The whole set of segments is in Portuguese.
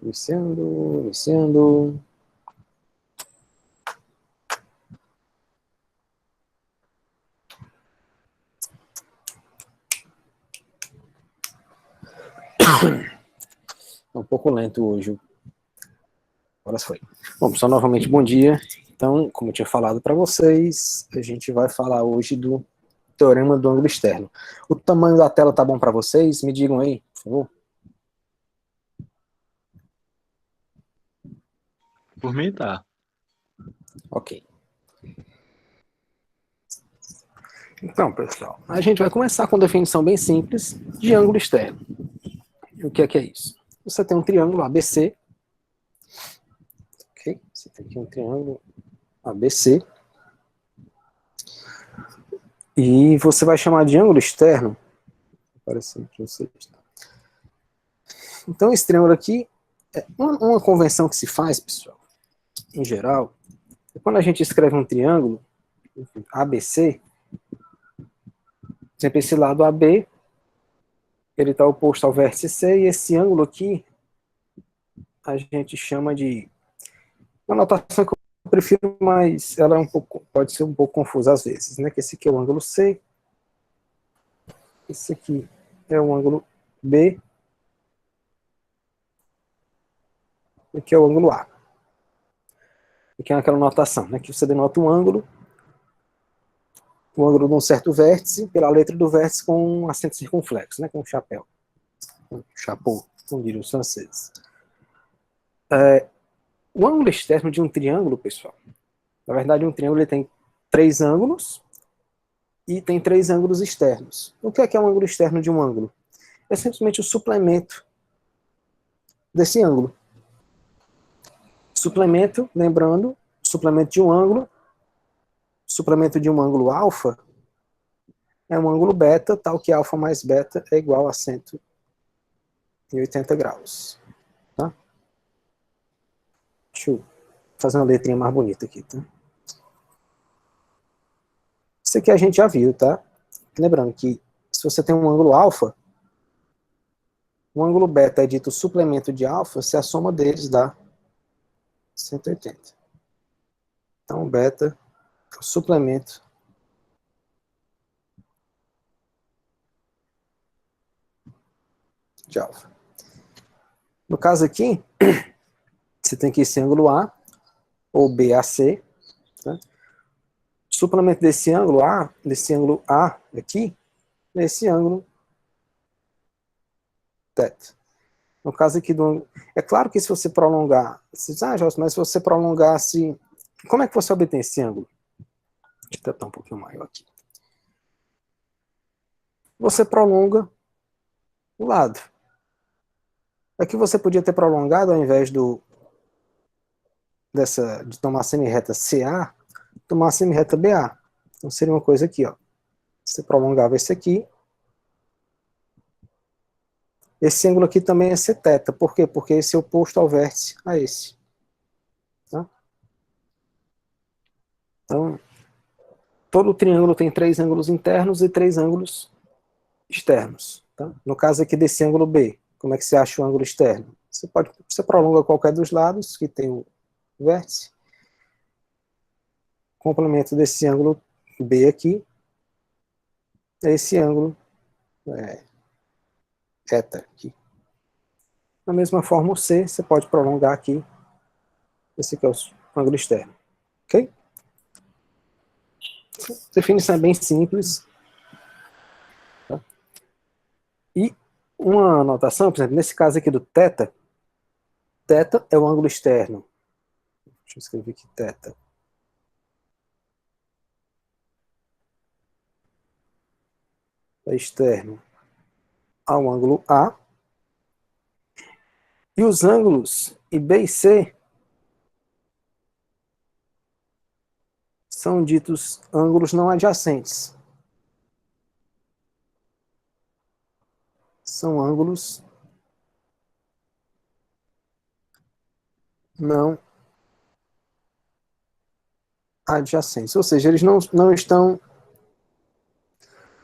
Iniciando. Um pouco lento hoje. Agora foi. Bom, pessoal, novamente bom dia. Então, como eu tinha falado para vocês, a gente vai falar hoje do teorema do ângulo externo. O tamanho da tela tá bom para vocês? Me digam aí, por favor. Por mim tá. Ok. Então, pessoal, a gente vai começar com uma definição bem simples de ângulo externo. O que é isso? Você tem um triângulo ABC. Ok? Você tem aqui um triângulo ABC. E você vai chamar de ângulo externo. Aparecendo para vocês. Então, esse triângulo aqui, é uma convenção que se faz, pessoal, em geral, é quando a gente escreve um triângulo, ABC, sempre esse lado AB, ele está oposto ao vértice C, e esse ângulo aqui, a gente chama de... Uma notação que eu prefiro, mas ela é pode ser um pouco confusa às vezes, né? Que esse aqui é o ângulo C, esse aqui é o ângulo B, e aqui é o ângulo A. Aqui é aquela notação, né? Que você denota um ângulo de um certo vértice, pela letra do vértice com um acento circunflexo, né? Com um chapéu. Chapeau, como diriam os franceses. O ângulo externo de um triângulo, pessoal, na verdade um triângulo ele tem 3 ângulos e tem 3 ângulos externos. O que é um ângulo externo de um ângulo? É simplesmente o suplemento desse ângulo. Suplemento, lembrando, suplemento de um ângulo alfa é um ângulo beta, tal que alfa mais beta é igual a 180 graus. Tá? Deixa eu fazer uma letrinha mais bonita aqui, tá? Isso aqui a gente já viu, tá? Lembrando que se você tem um ângulo alfa, o ângulo beta é dito suplemento de alfa, se a soma deles dá 180. Então, beta é o suplemento de alfa. No caso aqui, você tem aqui esse ângulo A, ou BAC, tá? Suplemento desse ângulo A aqui, nesse ângulo θ. No caso aqui do... É claro que se você prolongar... Jorge, mas se você prolongasse... Como é que você obtém esse ângulo? Deixa eu tentar um pouquinho maior aqui. Você prolonga o lado. Aqui você podia ter prolongado, ao invés de tomar a semi-reta CA, tomar a semi-reta BA. Então seria uma coisa aqui, ó. Você prolongava esse aqui. Esse ângulo aqui também é θ. Por quê? Porque esse é oposto ao vértice a esse. Tá? Então, todo triângulo tem 3 ângulos internos e 3 ângulos externos. Tá? No caso aqui desse ângulo B, como é que você acha o ângulo externo? Você prolonga qualquer dos lados, que tem o vértice. Complemento desse ângulo B aqui, é esse ângulo θ aqui. Da mesma forma, o C, você pode prolongar aqui. Esse aqui é o ângulo externo. Ok? A definição é bem simples. Tá? E uma anotação, por exemplo, nesse caso aqui do θ, θ é o ângulo externo. Deixa eu escrever aqui θ. É externo ao ângulo A. E os ângulos B e C são ditos ângulos não adjacentes. São ângulos não adjacentes. Ou seja, eles não estão...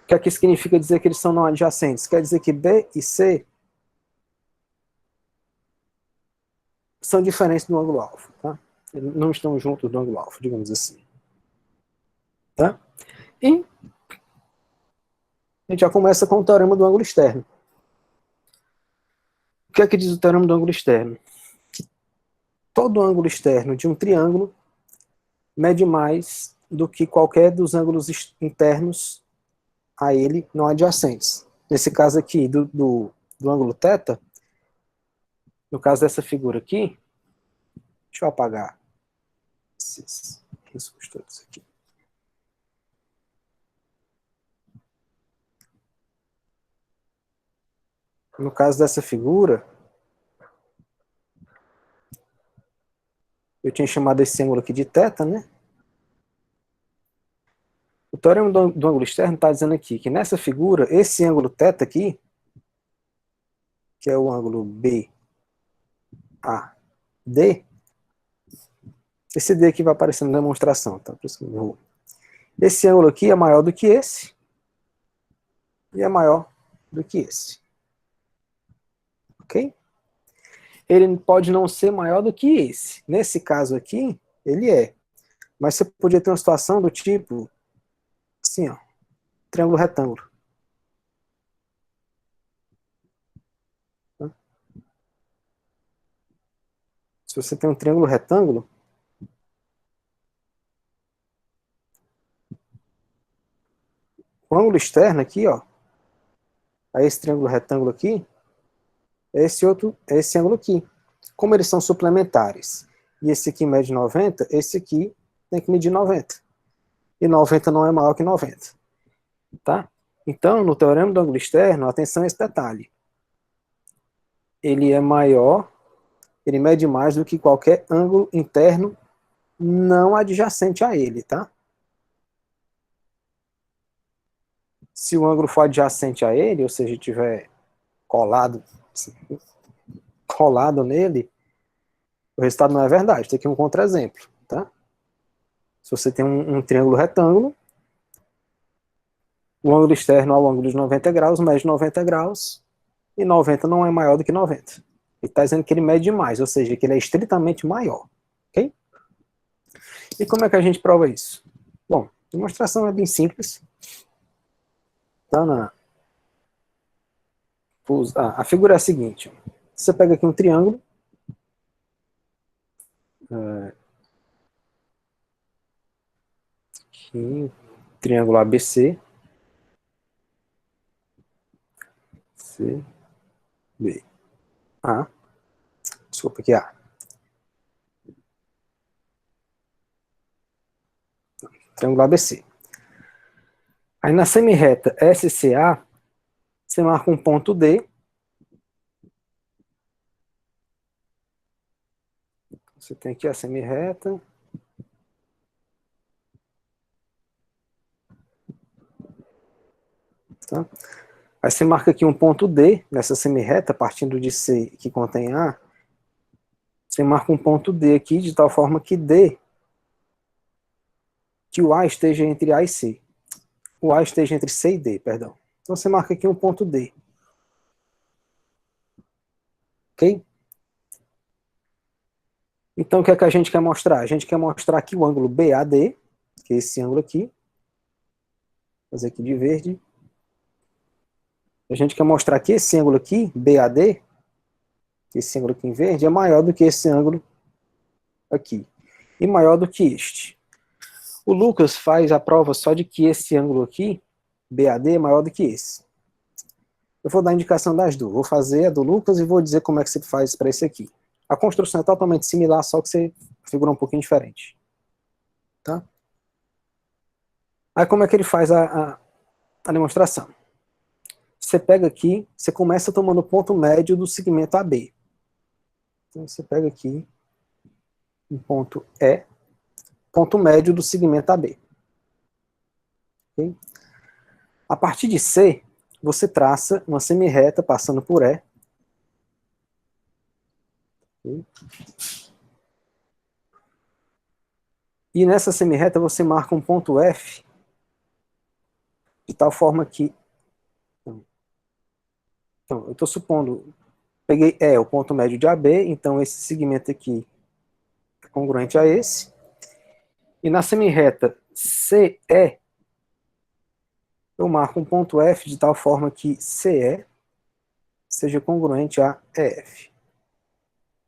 O que é que significa dizer que eles são não adjacentes? Quer dizer que B e C são diferentes do ângulo alfa, tá? Eles não estão juntos do ângulo alfa, digamos assim. Tá? E a gente já começa com o teorema do ângulo externo. O que é que diz o teorema do ângulo externo? Que todo ângulo externo de um triângulo mede mais do que qualquer dos ângulos internos a ele não adjacentes. Nesse caso aqui do ângulo θ, no caso dessa figura aqui, deixa eu apagar esses riscos todos aqui. No caso dessa figura, eu tinha chamado esse ângulo aqui de θ, né? O teorema do ângulo externo está dizendo aqui que nessa figura, esse ângulo θ aqui, que é o ângulo BAD, esse D aqui vai aparecer na demonstração, tá? Por isso que eu vou. Esse ângulo aqui é maior do que esse, e é maior do que esse. Ok? Ele pode não ser maior do que esse. Nesse caso aqui, ele é. Mas você podia ter uma situação do tipo, assim, ó, triângulo retângulo. Se você tem um triângulo retângulo, o ângulo externo aqui, ó, a esse triângulo retângulo aqui, é esse ângulo aqui. Como eles são suplementares, e esse aqui mede 90, esse aqui tem que medir 90. E 90 não é maior que 90. Tá? Então, no teorema do ângulo externo, atenção a esse detalhe. Ele é maior, ele mede mais do que qualquer ângulo interno não adjacente a ele, tá? Se o ângulo for adjacente a ele, ou seja, estiver colado nele, o resultado não é verdade. Tem aqui um contra-exemplo, tá? Se você tem um triângulo retângulo, o ângulo externo ao ângulo de 90 graus mede 90 graus, e 90 não é maior do que 90. Ele está dizendo que ele mede mais, ou seja, que ele é estritamente maior. Ok? E como é que a gente prova isso? Bom, a demonstração é bem simples. Tá a figura é a seguinte. Você pega aqui um triângulo. Aqui, triângulo ABC. C, B. A. Desculpa, aqui A. Triângulo ABC. Aí na semirreta SCA, você marca um ponto D. Você tem aqui a semirreta. Tá? Aí você marca aqui um ponto D, nessa semirreta, partindo de C, que contém A. Você marca um ponto D aqui, de tal forma que o A esteja entre A e C. O A esteja entre C e D, perdão. Então você marca aqui um ponto D. Ok? Então o que é que a gente quer mostrar? A gente quer mostrar aqui o ângulo BAD, que é esse ângulo aqui. Vou fazer aqui de verde. A gente quer mostrar que esse ângulo aqui, BAD, esse ângulo aqui em verde, é maior do que esse ângulo aqui. E maior do que este. O Lucas faz a prova só de que esse ângulo aqui, BAD, é maior do que esse. Eu vou dar a indicação das duas. Vou fazer a do Lucas e vou dizer como é que você faz para esse aqui. A construção é totalmente similar, só que você figura um pouquinho diferente. Tá? Aí como é que ele faz a demonstração? Você pega aqui, você começa tomando o ponto médio do segmento AB. Então você pega aqui um ponto E, ponto médio do segmento AB. Okay? A partir de C, você traça uma semirreta passando por E. Okay? E nessa semirreta você marca um ponto F, de tal forma que... Então eu estou supondo Peguei E, o ponto médio de AB, então esse segmento aqui é congruente a esse. E na semirreta CE, eu marco um ponto F de tal forma que CE seja congruente a EF.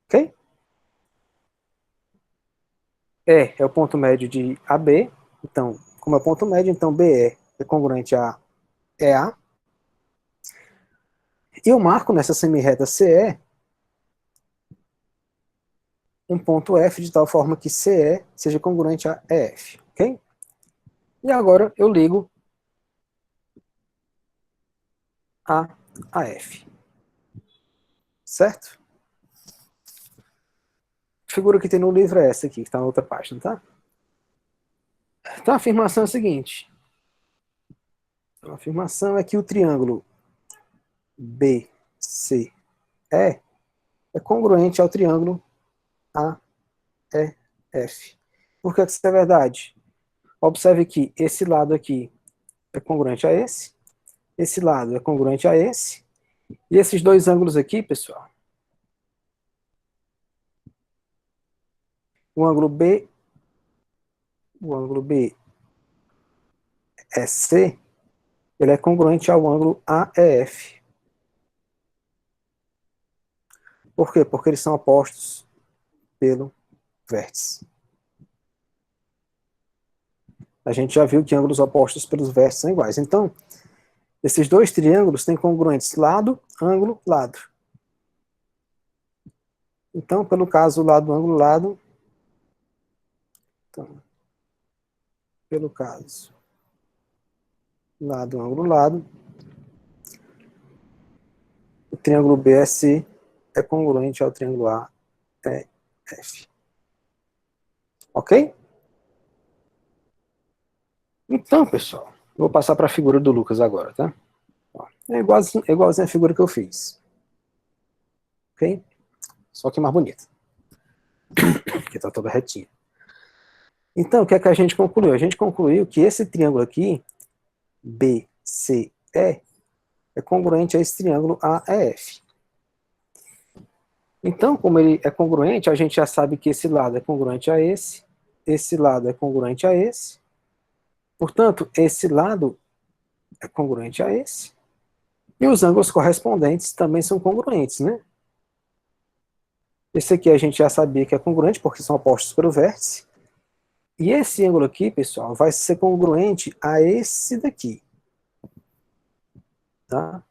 Ok? E é o ponto médio de AB, então, como é ponto médio, então BE é congruente a EA. E eu marco nessa semirreta CE um ponto F de tal forma que CE seja congruente a EF. Ok? E agora eu ligo a F. Certo? A figura que tem no livro é essa aqui, que está na outra página, tá? Então a afirmação é a seguinte. A afirmação é que o triângulo BCE é congruente ao triângulo AEF. Por que isso é verdade? Observe que esse lado aqui é congruente a esse lado é congruente a esse, e esses dois ângulos aqui, pessoal, o ângulo BEC, ele é congruente ao ângulo AEF. Por quê? Porque eles são opostos pelo vértice. A gente já viu que ângulos opostos pelos vértices são iguais. Então, esses dois triângulos têm congruentes lado, ângulo, lado. Então, pelo caso lado, ângulo, lado, então, pelo caso lado, ângulo, lado, o triângulo BSC é congruente ao triângulo AEF. Ok? Então, pessoal, vou passar para a figura do Lucas agora, tá? É igualzinho a figura que eu fiz. Ok? Só que mais bonita. Porque está toda retinha. Então, o que é que a gente concluiu? A gente concluiu que esse triângulo aqui, BCE, é congruente a esse triângulo AEF. Então, como ele é congruente, a gente já sabe que esse lado é congruente a esse lado é congruente a esse, portanto, esse lado é congruente a esse, e os ângulos correspondentes também são congruentes, né? Esse aqui a gente já sabia que é congruente, porque são opostos pelo vértice, e esse ângulo aqui, pessoal, vai ser congruente a esse daqui, tá?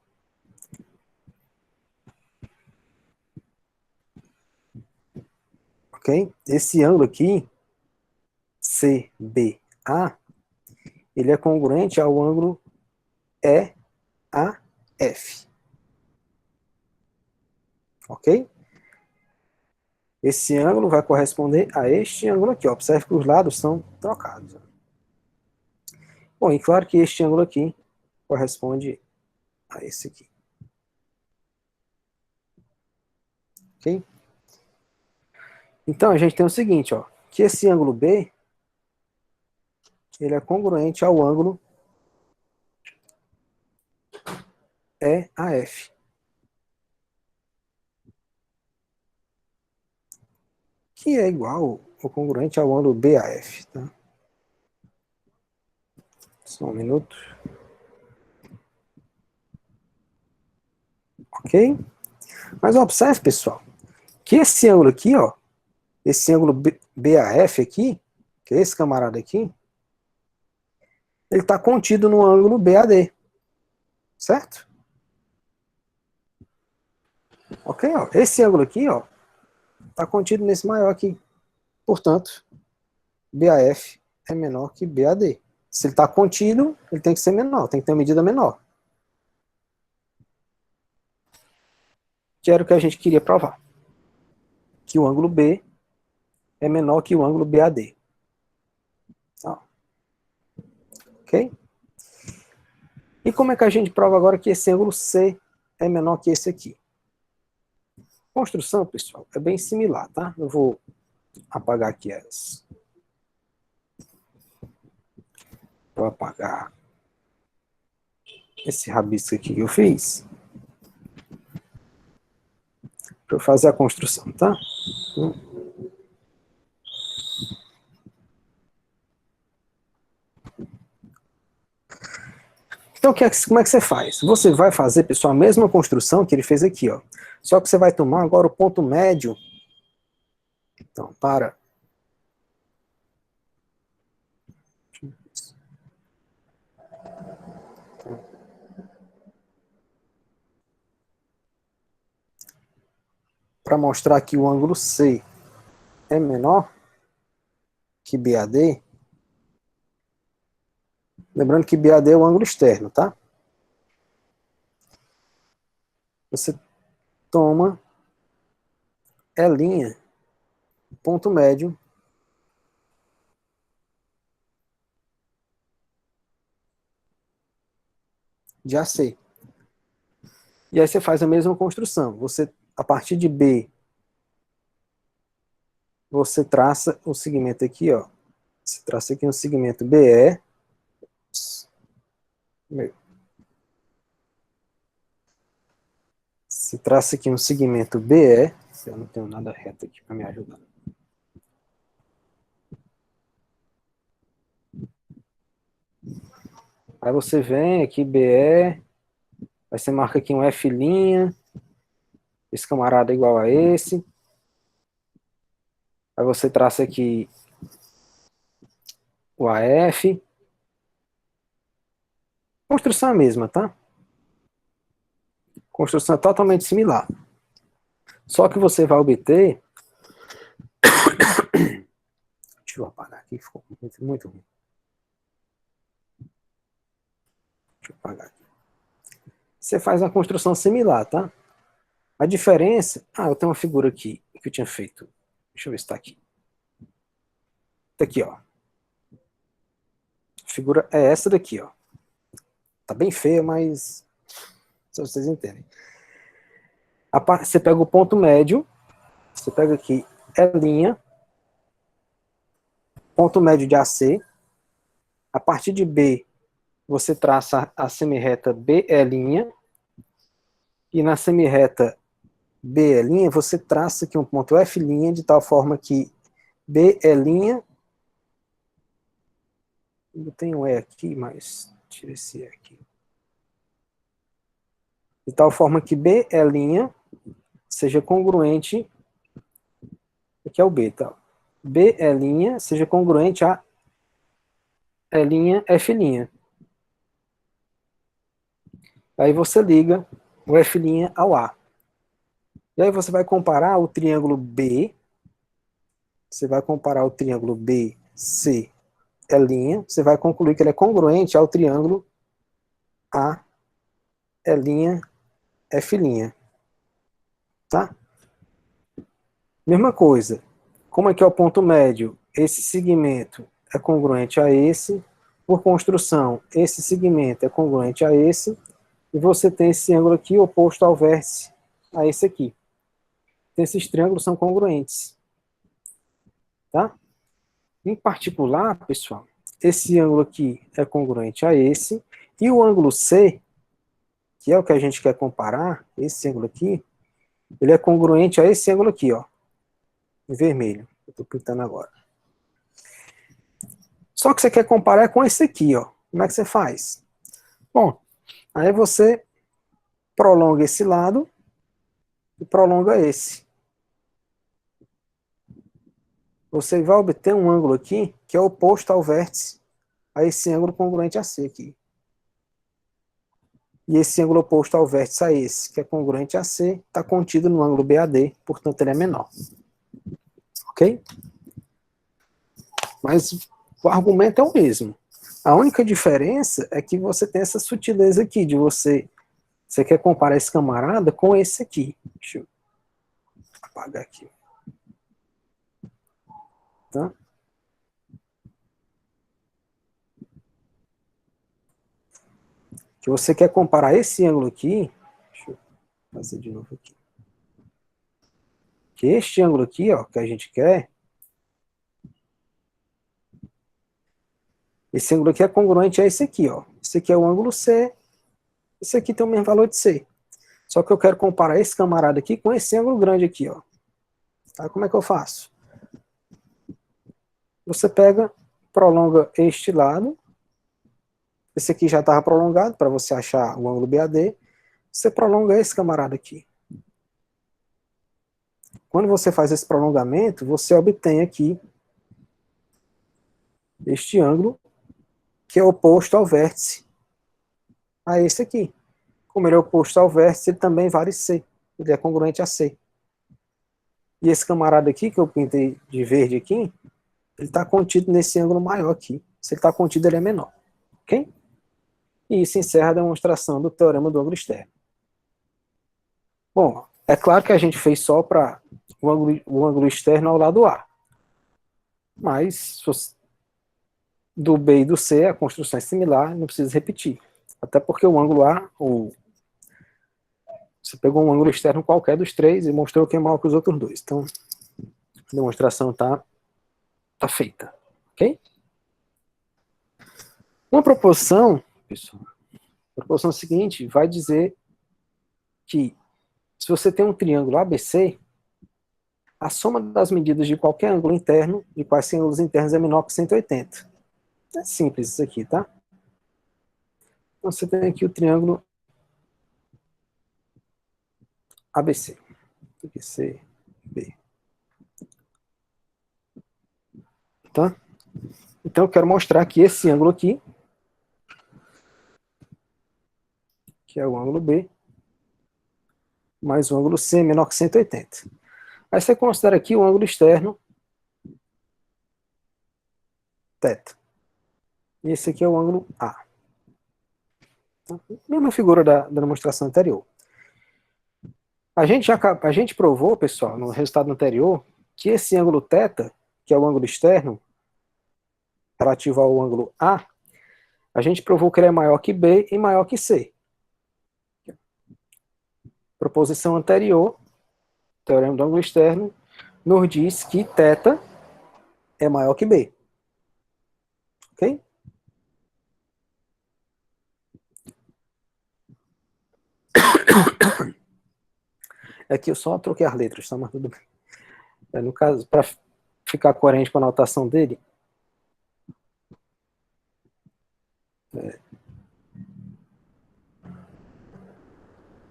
Ok? Esse ângulo aqui, CBA, ele é congruente ao ângulo EAF. Ok? Esse ângulo vai corresponder a este ângulo aqui. Ó. Observe que os lados são trocados. Ó. Bom, e claro que este ângulo aqui corresponde a esse aqui. Ok? Então, a gente tem o seguinte, ó, que esse ângulo B, ele é congruente ao ângulo EAF. Que é igual ou congruente ao ângulo BAF. Tá? Só um minuto. Ok? Mas observe, pessoal, que esse ângulo aqui, ó, esse ângulo BAF aqui, que é esse camarada aqui, ele está contido no ângulo BAD. Certo? Ok? Ó, esse ângulo aqui, ó, está contido nesse maior aqui. Portanto, BAF é menor que BAD. Se ele está contido, ele tem que ser menor, tem que ter uma medida menor. Que era o que a gente queria provar. Que o ângulo B é menor que o ângulo BAD. Tá? Ok? E como é que a gente prova agora que esse ângulo C é menor que esse aqui? Construção, pessoal, é bem similar, tá? Eu vou apagar aqui as... Vou apagar esse rabisco aqui que eu fiz. para eu fazer a construção, tá? Então, como é que você faz? Você vai fazer, pessoal, a mesma construção que ele fez aqui, ó. Só que você vai tomar agora o ponto médio. Então, para mostrar que o ângulo C é menor que BAD. Lembrando que BAD é o ângulo externo, tá? Você toma E', ponto médio, de AC. E aí você faz a mesma construção. Você, a partir de B, você traça o segmento aqui, ó. Você traça aqui um segmento BE. Você traça aqui um segmento BE. Eu não tenho nada reto aqui para me ajudar. Aí você vem aqui, BE. Aí você marca aqui um F'. Esse camarada é igual a esse. Aí você traça aqui o AF. Construção é a mesma, tá? Construção é totalmente similar. Só que você vai obter... Deixa eu apagar aqui, ficou muito ruim. Deixa eu apagar aqui. Você faz uma construção similar, tá? A diferença... Ah, eu tenho uma figura aqui que eu tinha feito. Deixa eu ver se está aqui. Tá aqui, ó. A figura é essa daqui, ó. Tá bem feia, mas... se vocês entendem. Você pega o ponto médio. Você pega aqui E', ponto médio de AC. A partir de B, você traça a semirreta BE'. E na semirreta BE', você traça aqui um ponto F', de tal forma que BE'... Eu tenho um E aqui, mas tira esse E aqui. De tal forma que BE' seja congruente... Aqui é o B, tá? BE' seja congruente a F'. Aí você liga o F' ao A. E aí você vai comparar o triângulo B, você vai comparar o triângulo BCE', você vai concluir que ele é congruente ao triângulo AE'F'. Tá? Mesma coisa. Como é que é o ponto médio? Esse segmento é congruente a esse. Por construção, esse segmento é congruente a esse. E você tem esse ângulo aqui oposto ao vértice a esse aqui. Então, esses triângulos são congruentes. Tá? Em particular, pessoal, esse ângulo aqui é congruente a esse. E o ângulo C, que é o que a gente quer comparar, esse ângulo aqui, ele é congruente a esse ângulo aqui, ó, em vermelho. Eu estou pintando agora. Só que você quer comparar com esse aqui, ó. Como é que você faz? Bom, aí você prolonga esse lado e prolonga esse. Você vai obter um ângulo aqui que é oposto ao vértice, a esse ângulo congruente a C aqui. E esse ângulo oposto ao vértice a esse, que é congruente a C, está contido no ângulo BAD, portanto ele é menor. Ok? Mas o argumento é o mesmo. A única diferença é que você tem essa sutileza aqui, de você quer comparar esse camarada com esse aqui. Deixa eu apagar aqui. Tá? Que você quer comparar esse ângulo aqui, deixa eu fazer de novo aqui. Que este ângulo aqui, ó, que a gente quer, esse ângulo aqui é congruente a esse aqui, ó. Esse aqui é o ângulo C, esse aqui tem o mesmo valor de C. Só que eu quero comparar esse camarada aqui com esse ângulo grande aqui, ó. Tá? Como é que eu faço? Você pega, prolonga este lado. Esse aqui já estava prolongado, para você achar o ângulo BAD. Você prolonga esse camarada aqui. Quando você faz esse prolongamento, você obtém aqui este ângulo, que é oposto ao vértice a esse aqui. Como ele é oposto ao vértice, ele também vale C. Ele é congruente a C. E esse camarada aqui, que eu pintei de verde aqui, ele está contido nesse ângulo maior aqui. Se ele está contido, ele é menor. Ok? E isso encerra a demonstração do teorema do ângulo externo. Bom, é claro que a gente fez só para o ângulo externo ao lado A. Mas do B e do C a construção é similar, não precisa repetir. Até porque o ângulo A, você pegou um ângulo externo qualquer dos três e mostrou que é maior que os outros dois. Então, a demonstração tá feita. Ok? Uma proposição, pessoal, a proposição seguinte vai dizer que se você tem um triângulo ABC, a soma das medidas de qualquer ângulo interno, de quais ângulos internos é menor que 180. É simples isso aqui, tá? Então você tem aqui o triângulo ABC. ABC, B. Tá? Então eu quero mostrar que esse ângulo aqui, que é o ângulo B, mais o ângulo C é menor que 180. Aí você considera aqui o ângulo externo, θ. E esse aqui é o ângulo A. Mesma figura da demonstração anterior. A gente provou, pessoal, no resultado anterior, que esse ângulo θ, que é o ângulo externo, relativo ao ângulo a gente provou que ele é maior que B e maior que C. Proposição anterior, teorema do ângulo externo, nos diz que θ é maior que B. Ok? É que eu só troquei as letras, tá? Mas tudo bem. No caso, para ficar coerente com a anotação dele,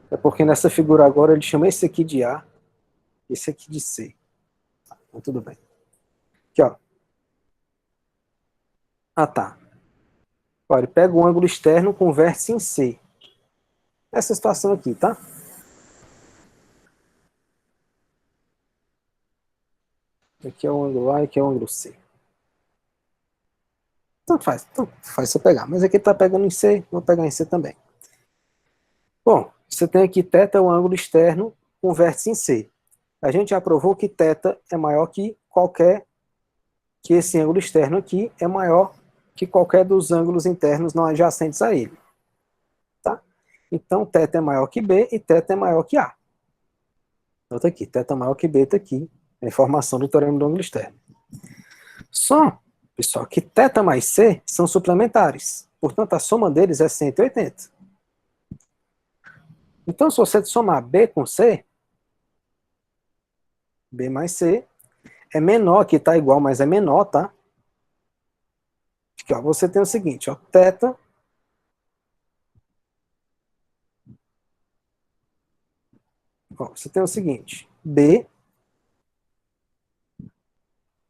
é porque nessa figura agora ele chama esse aqui de A, esse aqui de C. Então, tudo bem. Aqui, ó. Ah, tá. Olha, ele pega um ângulo externo com vértice em C. Essa situação aqui, tá? Aqui é o ângulo A e aqui é o ângulo C. Tanto faz você pegar. Mas aqui tá pegando em C, vou pegar em C também. Bom, você tem aqui θ é um ângulo externo com vértice em C. A gente já provou que θ é maior que esse ângulo externo aqui é maior que qualquer dos ângulos internos não adjacentes a ele. Tá? Então, θ é maior que B e θ é maior que A. Nota aqui, θ é maior que B, tá aqui, a informação do teorema do ângulo externo. Só, pessoal, que θ mais C são suplementares. Portanto, a soma deles é 180. Então, se você somar B com C, B mais C, é menor, aqui tá igual, mas é menor, tá? Aqui, ó, você tem o seguinte, ó, θ ó, você tem o seguinte, B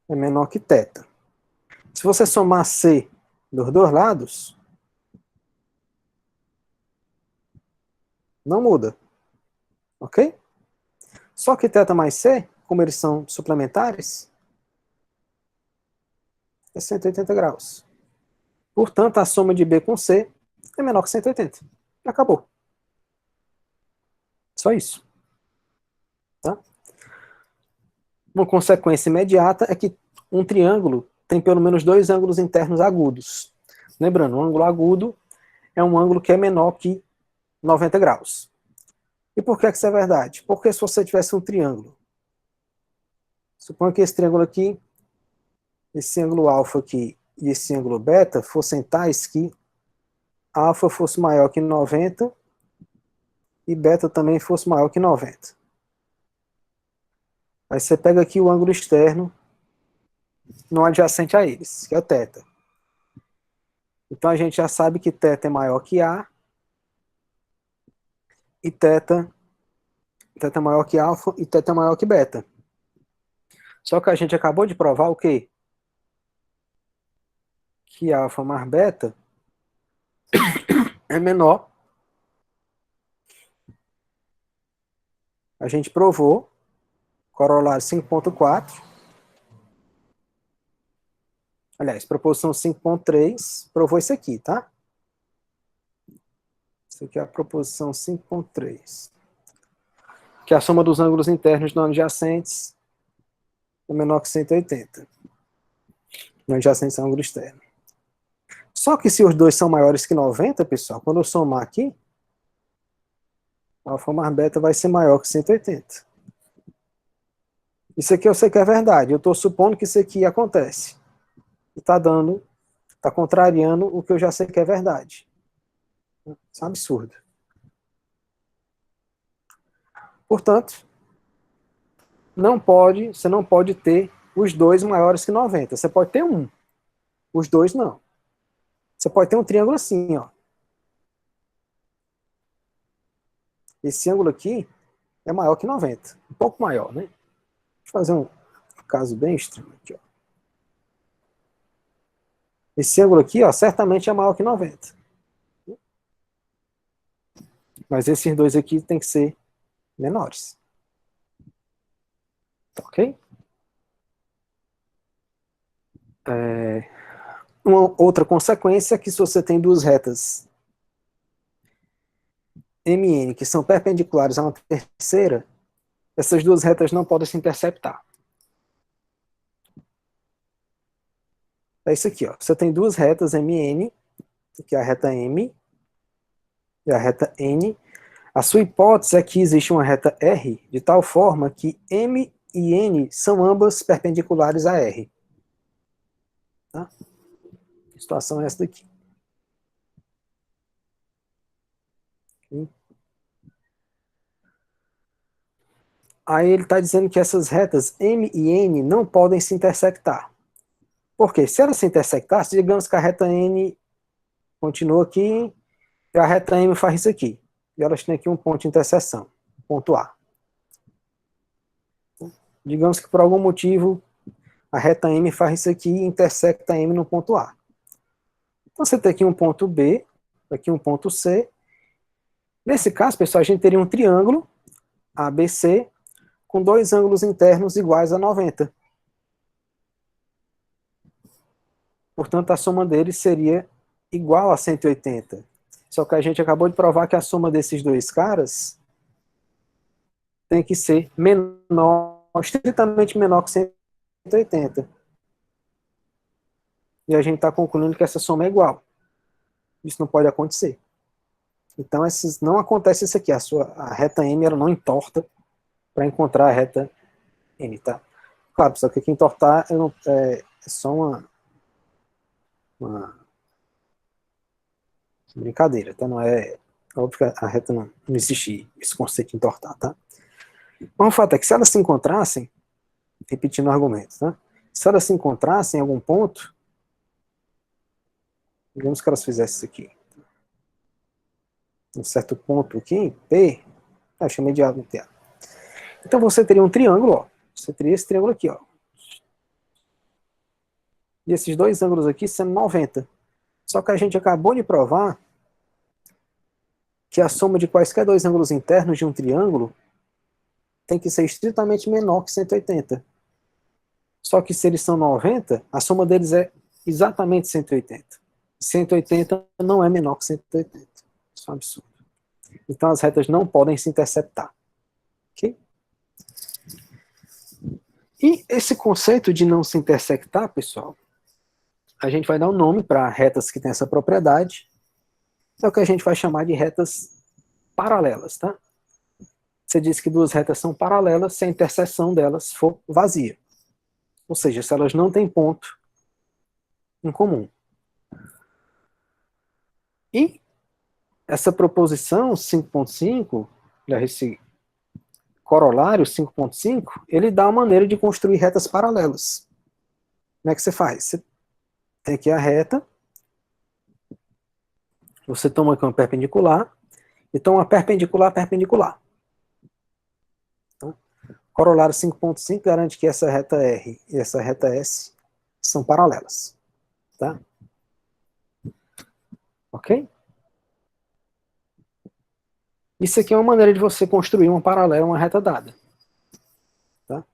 é menor que θ. Se você somar C dos dois lados, não muda, ok? Só que θ mais C, como eles são suplementares, é 180 graus. Portanto, a soma de B com C é menor que 180. Acabou. Só isso. Tá? Uma consequência imediata é que um triângulo tem pelo menos dois ângulos internos agudos. Lembrando, um ângulo agudo é um ângulo que é menor que 90 graus. E por que isso é verdade? Porque se você tivesse um triângulo, suponha que esse triângulo aqui, esse ângulo alfa aqui e esse ângulo beta fossem tais que alfa fosse maior que 90 e beta também fosse maior que 90. Aí você pega aqui o ângulo externo no adjacente a eles, que é o θ. Então a gente já sabe que θ é maior que A e θ é maior que alfa e θ é maior que beta. Só que a gente acabou de provar o quê? Que alfa mais beta é menor. A gente provou, corolário 5.4. Aliás, proposição 5.3 provou isso aqui, tá? Isso aqui é a proposição 5.3. Que a soma dos ângulos internos não adjacentes é menor que 180. Não adjacentes ao ângulo externo. Só que se os dois são maiores que 90, pessoal, quando eu somar aqui, alfa mais beta vai ser maior que 180. Isso aqui eu sei que é verdade. Eu estou supondo que isso aqui acontece. E está contrariando o que eu já sei que é verdade. Isso é um absurdo. Portanto, você não pode ter os dois maiores que 90. Você pode ter um. Os dois não. Você pode ter um triângulo assim, ó. Esse ângulo aqui é maior que 90. Um pouco maior, né? Deixa eu fazer um caso bem extremo aqui, ó. Esse ângulo aqui, ó, certamente é maior que 90. Mas esses dois aqui tem que ser menores. Ok? Uma outra consequência é que se você tem duas retas MN que são perpendiculares a uma terceira, essas duas retas não podem se interceptar. É isso aqui, ó. Você tem duas retas MN, que é a reta M e a reta N. A sua hipótese é que existe uma reta R de tal forma que M e N são ambas perpendiculares a R. Tá? A situação é essa daqui. Aí ele está dizendo que essas retas M e N não podem se intersectar. Por quê? Se elas se intersectassem, digamos que a reta N continua aqui e a reta M faz isso aqui. E elas têm aqui um ponto de interseção, ponto A. Digamos que por algum motivo a reta M faz isso aqui e intersecta M no ponto A. Então você tem aqui um ponto B, aqui um ponto C. Nesse caso, pessoal, a gente teria um triângulo ABC com dois ângulos internos iguais a 90. Portanto, a soma deles seria igual a 180. Só que a gente acabou de provar que a soma desses dois caras tem que ser menor, estritamente menor que 180. E a gente está concluindo que essa soma é igual. Isso não pode acontecer. Então, não acontece isso aqui. A reta M ela não entorta para encontrar a reta N, tá? Claro, pessoal, que aqui entortar é só uma brincadeira, tá? Não é óbvio que a reta não existe esse conceito de entortar, tá? Mas o fato é que se elas se encontrassem, repetindo o argumento, tá? Se elas se encontrassem em algum ponto, digamos que elas fizessem isso aqui, um certo ponto aqui, P, eu chamei de A no teatro. Então você teria um triângulo, ó. Você teria esse triângulo aqui, ó. E esses dois ângulos aqui sendo 90. Só que a gente acabou de provar que a soma de quaisquer dois ângulos internos de um triângulo tem que ser estritamente menor que 180. Só que se eles são 90, a soma deles é exatamente 180. 180 não é menor que 180. Isso é um absurdo. Então as retas não podem se interceptar. Ok? E esse conceito de não se intersectar, pessoal, a gente vai dar um nome para retas que têm essa propriedade, é o que a gente vai chamar de retas paralelas, tá? Você diz que duas retas são paralelas se a interseção delas for vazia. Ou seja, se elas não têm ponto em comum. E essa proposição 5.5, esse corolário 5.5, ele dá uma maneira de construir retas paralelas. Como é que você faz? Você tem aqui a reta, você toma aqui uma perpendicular, então uma perpendicular, perpendicular. Então, corolário 5.5 garante que essa reta R e essa reta S são paralelas. Tá? Ok? Isso aqui é uma maneira de você construir uma paralela, uma reta dada. Tá?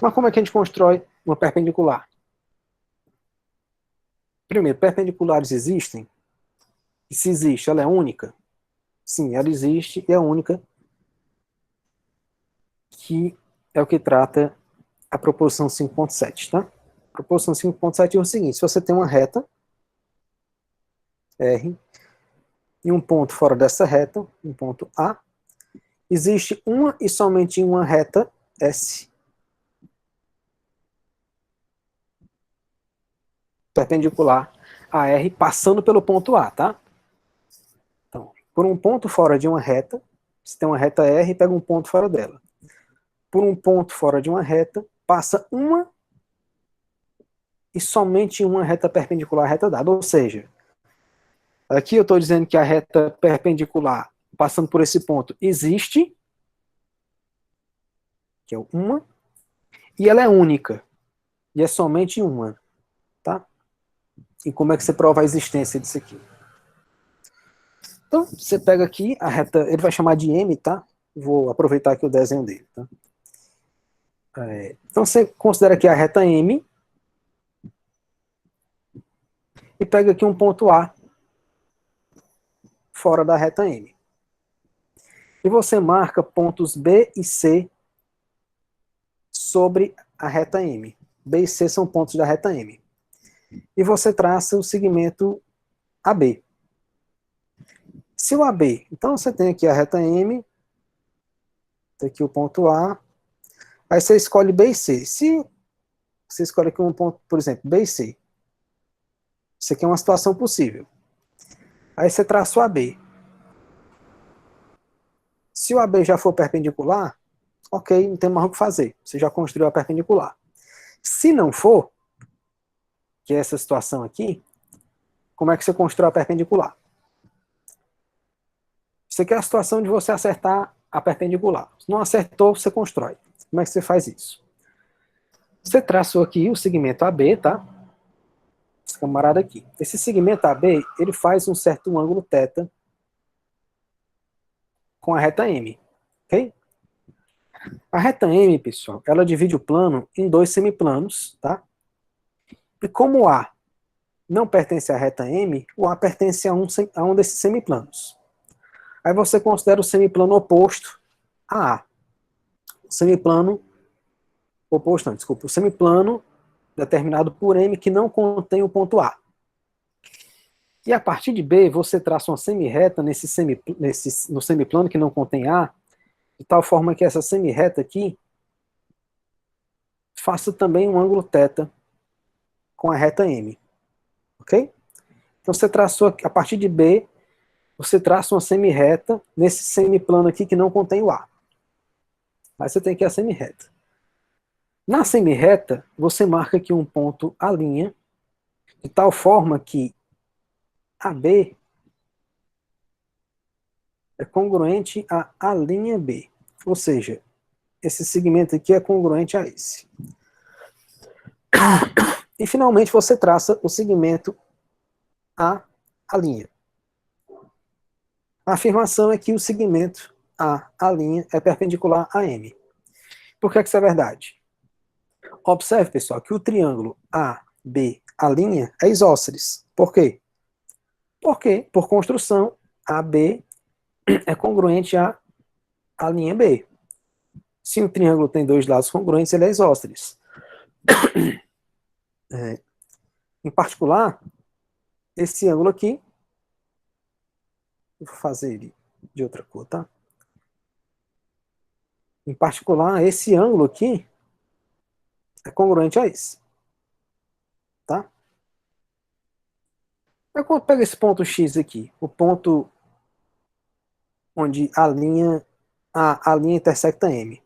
Mas como é que a gente constrói uma perpendicular? Primeiro, perpendiculares existem? E se existe, ela é única? Sim, ela existe e é única, que é o que trata a proposição 5.7, tá? A proposição 5.7 é o seguinte: se você tem uma reta R e um ponto fora dessa reta, um ponto A, existe uma e somente uma reta S perpendicular a R passando pelo ponto A, tá? Então, por um ponto fora de uma reta, você tem uma reta R e pega um ponto fora dela. Por um ponto fora de uma reta, passa uma e somente uma reta perpendicular à reta dada. Ou seja, aqui eu estou dizendo que a reta perpendicular passando por esse ponto existe, que é uma, e ela é única, e é somente uma, tá? E como é que você prova a existência disso aqui? Então, você pega aqui a reta, ele vai chamar de M, tá? Vou aproveitar aqui o desenho dele, tá? Então, você considera aqui a reta M e pega aqui um ponto A fora da reta M. E você marca pontos B e C sobre a reta M. B e C são pontos da reta M. E você traça o segmento AB. Se o AB, então você tem aqui a reta M, tem aqui o ponto A, aí você escolhe B e C. Se você escolhe aqui um ponto, por exemplo, B e C, isso aqui é uma situação possível. Aí você traça o AB. Se o AB já for perpendicular, ok, não tem mais o que fazer. Você já construiu a perpendicular. Se não for, que é essa situação aqui, como é que você constrói a perpendicular? Isso aqui é a situação de você acertar a perpendicular. Se não acertou, você constrói. Como é que você faz isso? Você traçou aqui o segmento AB, tá? Esse camarada aqui. Esse segmento AB, ele faz um certo ângulo θ com a reta M, ok? A reta M, pessoal, ela divide o plano em dois semiplanos, tá? E como o A não pertence à reta M, o A pertence a um desses semiplanos. Aí você considera o semiplano oposto a A. O semiplano oposto, não, desculpa, o semiplano determinado por M que não contém o ponto A. E a partir de B, você traça uma semirreta no semiplano que não contém A, de tal forma que essa semirreta aqui faça também um ângulo θ com a reta M. Ok? Então você traçou, a partir de B, você traça uma semirreta nesse semiplano aqui que não contém o A. Aí você tem aqui a semirreta. Na semirreta, você marca aqui um ponto A', de tal forma que AB é congruente a A'B. Ou seja, esse segmento aqui é congruente a esse. E finalmente você traça o segmento A'. A afirmação é que o segmento A' é perpendicular a M. Por que isso é verdade? Observe, pessoal, que o triângulo AB' é isósceles. Por quê? Porque, por construção, AB é congruente a linha B. Se um triângulo tem dois lados congruentes, ele é isósceles. Em particular, esse ângulo aqui, vou fazer ele de outra cor, tá? Em particular, esse ângulo aqui é congruente a esse. Tá? Eu pego esse ponto X aqui, o ponto onde a linha intersecta M.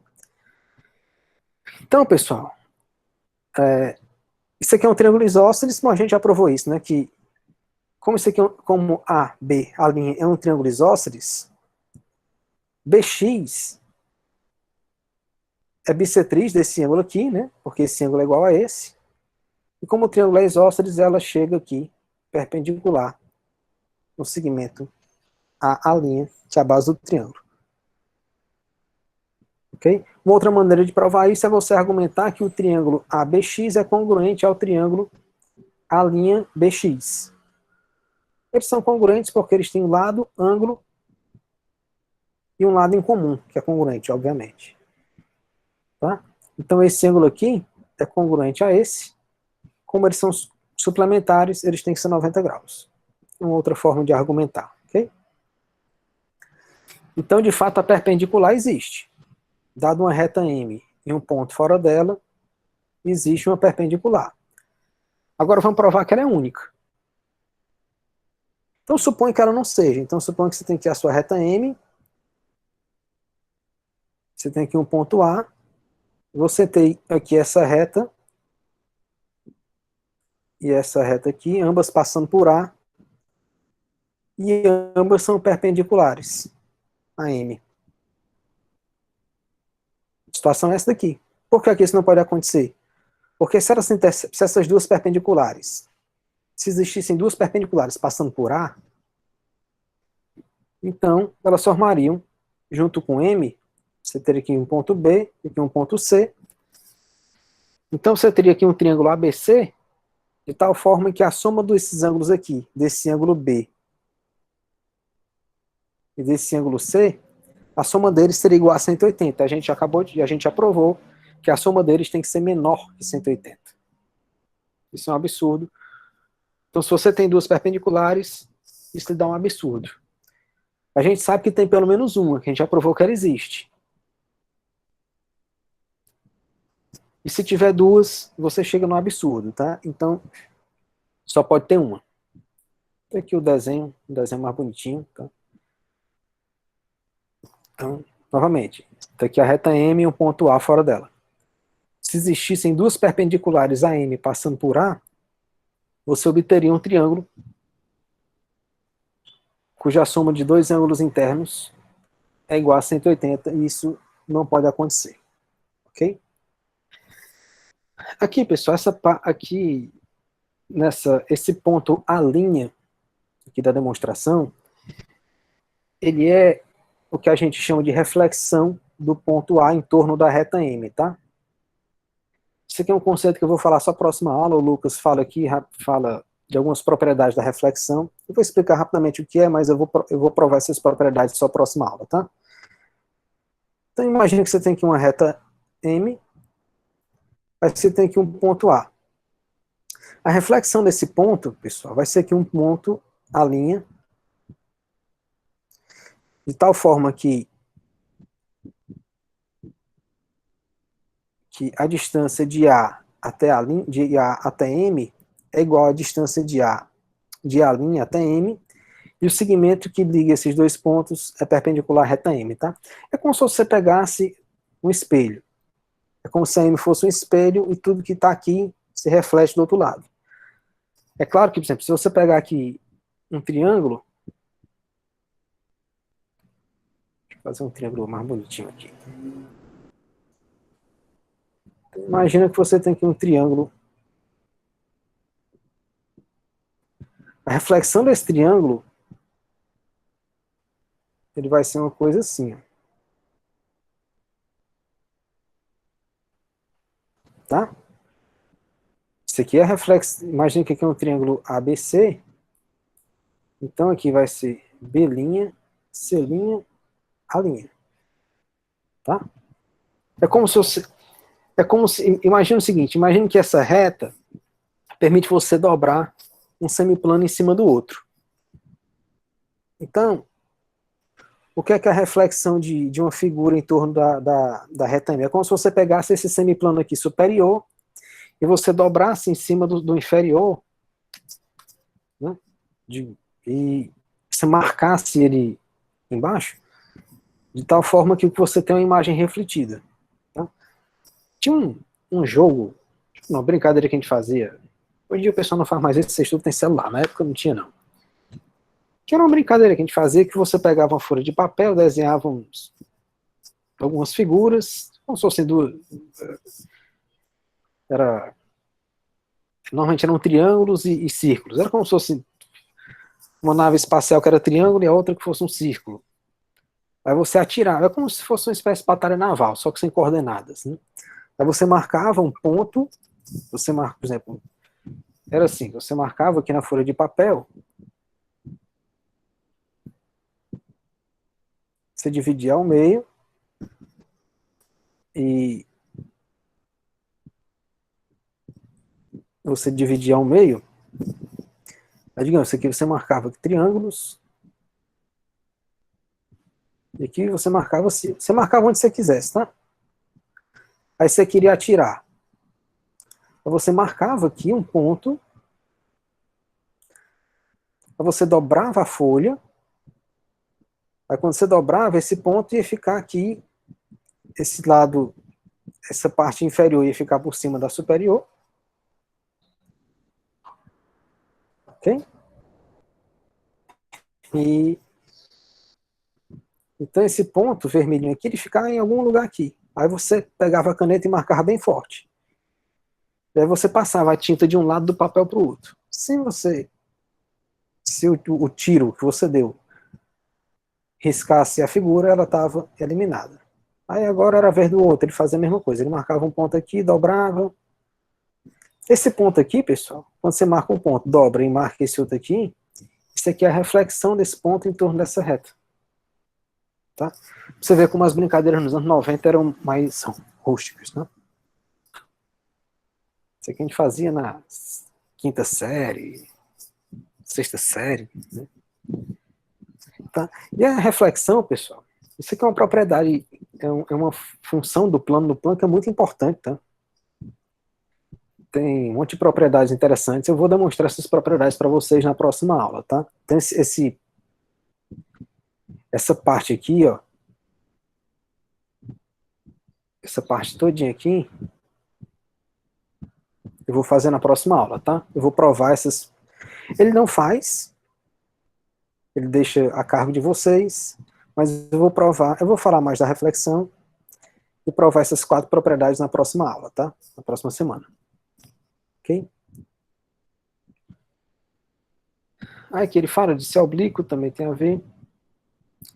Então, pessoal, isso aqui é um triângulo isósceles, bom, a gente já provou isso, né? Que como isso aqui, como A, B, a linha é um triângulo isósceles, BX é bissetriz desse ângulo aqui, né? Porque esse ângulo é igual a esse. E como o triângulo é isósceles, ela chega aqui perpendicular no segmento à linha, que é a base do triângulo. Okay? Uma outra maneira de provar isso é você argumentar que o triângulo ABX é congruente ao triângulo A' BX. Eles são congruentes porque eles têm um lado, ângulo e um lado em comum, que é congruente, obviamente. Tá? Então esse ângulo aqui é congruente a esse. Como eles são suplementares, eles têm que ser 90 graus. Uma outra forma de argumentar. Okay? Então, de fato, a perpendicular existe. Dado uma reta M e um ponto fora dela, existe uma perpendicular. Agora vamos provar que ela é única. Então supõe que ela não seja. Então supõe que você tem aqui a sua reta M, você tem aqui um ponto A, você tem aqui essa reta, e essa reta aqui, ambas passando por A, e ambas são perpendiculares a M. A situação é essa daqui. Por que isso não pode acontecer? Porque se essas duas perpendiculares, se existissem duas perpendiculares passando por A, então elas formariam, junto com M, você teria aqui um ponto B, aqui um ponto C. Então você teria aqui um triângulo ABC, de tal forma que a soma desses ângulos aqui, desse ângulo B e desse ângulo C, a soma deles seria igual a 180. A gente já provou que a soma deles tem que ser menor que 180. Isso é um absurdo. Então, se você tem duas perpendiculares, isso lhe dá um absurdo. A gente sabe que tem pelo menos uma, que a gente já provou que ela existe. E se tiver duas, você chega no absurdo, tá? Então, só pode ter uma. Tem aqui o desenho mais bonitinho, tá? Então, novamente, está aqui a reta M e um ponto A fora dela. Se existissem duas perpendiculares a M passando por A, você obteria um triângulo cuja soma de dois ângulos internos é igual a 180, e isso não pode acontecer. Ok? Aqui, pessoal, esse ponto A' aqui da demonstração, ele é o que a gente chama de reflexão do ponto A em torno da reta M, tá? Isso aqui é um conceito que eu vou falar só na próxima aula. O Lucas fala de algumas propriedades da reflexão. Eu vou explicar rapidamente o que é, mas eu vou provar essas propriedades só na próxima aula, tá? Então imagine que você tem aqui uma reta M, aí você tem aqui um ponto A. A reflexão desse ponto, pessoal, vai ser aqui um ponto A', de tal forma que a distância de A até M é igual à distância de A até M, e o segmento que liga esses dois pontos é perpendicular à reta M, tá? É como se você pegasse um espelho. É como se a M fosse um espelho e tudo que está aqui se reflete do outro lado. É claro que, por exemplo, se você pegar aqui um triângulo, deixa eu fazer um triângulo mais bonitinho aqui. Imagina que você tem aqui um triângulo. A reflexão desse triângulo, ele vai ser uma coisa assim, ó. Tá? Isso aqui é reflexo. Imagina que aqui é um triângulo ABC. Então aqui vai ser B', C', A'. Tá? Imagina o seguinte, imagine que essa reta permite você dobrar um semiplano em cima do outro. Então, o que é a reflexão de uma figura em torno da reta M? É como se você pegasse esse semiplano aqui superior e você dobrasse em cima do inferior, né? e você marcasse ele embaixo, de tal forma que você tem uma imagem refletida. Tá? Tinha um jogo, uma brincadeira que a gente fazia. Hoje em dia o pessoal não faz mais isso, vocês tudo tem celular, na época não tinha não. Que era uma brincadeira que a gente fazia, que você pegava uma folha de papel, desenhava algumas figuras, como se fossem duas. Normalmente eram triângulos e círculos. Era como se fosse uma nave espacial que era triângulo e a outra que fosse um círculo. Aí você atirava, é como se fosse uma espécie de batalha naval, só que sem coordenadas. Né? Aí você marcava um ponto, por exemplo, era assim, você marcava aqui na folha de papel, você dividia ao meio, e você dividia ao meio, aí, digamos, isso aqui você marcava triângulos, e aqui você marcava onde você quisesse, tá? Aí você queria atirar. Aí você marcava aqui um ponto, aí você dobrava a folha, aí quando você dobrava, esse ponto ia ficar aqui, esse lado, essa parte inferior ia ficar por cima da superior, ok? E então esse ponto vermelhinho aqui, ele ficava em algum lugar aqui. Aí você pegava a caneta e marcava bem forte. E aí você passava a tinta de um lado do papel para o outro. Se o tiro que você deu riscasse a figura, ela estava eliminada. Aí agora era a vez do outro, ele fazia a mesma coisa. Ele marcava um ponto aqui, dobrava. Esse ponto aqui, pessoal, quando você marca um ponto, dobra e marca esse outro aqui, isso aqui é a reflexão desse ponto em torno dessa reta. Tá? Você vê como as brincadeiras nos anos 90 eram mais rústicas. Né? Isso aqui a gente fazia na quinta série, sexta série. Né? Tá? E a reflexão, pessoal, isso aqui é uma propriedade, é uma função do plano no plano que é muito importante. Tá? Tem um monte de propriedades interessantes. Eu vou demonstrar essas propriedades para vocês na próxima aula. Tá? Então, essa parte aqui, ó, essa parte todinha aqui, eu vou fazer na próxima aula, tá? Eu vou provar essas. Ele não faz, ele deixa a cargo de vocês, mas eu vou provar, eu vou falar mais da reflexão e provar essas 4 propriedades na próxima aula, tá? Na próxima semana. Ok? Aí aqui ele fala de céu oblíquo, também tem a ver.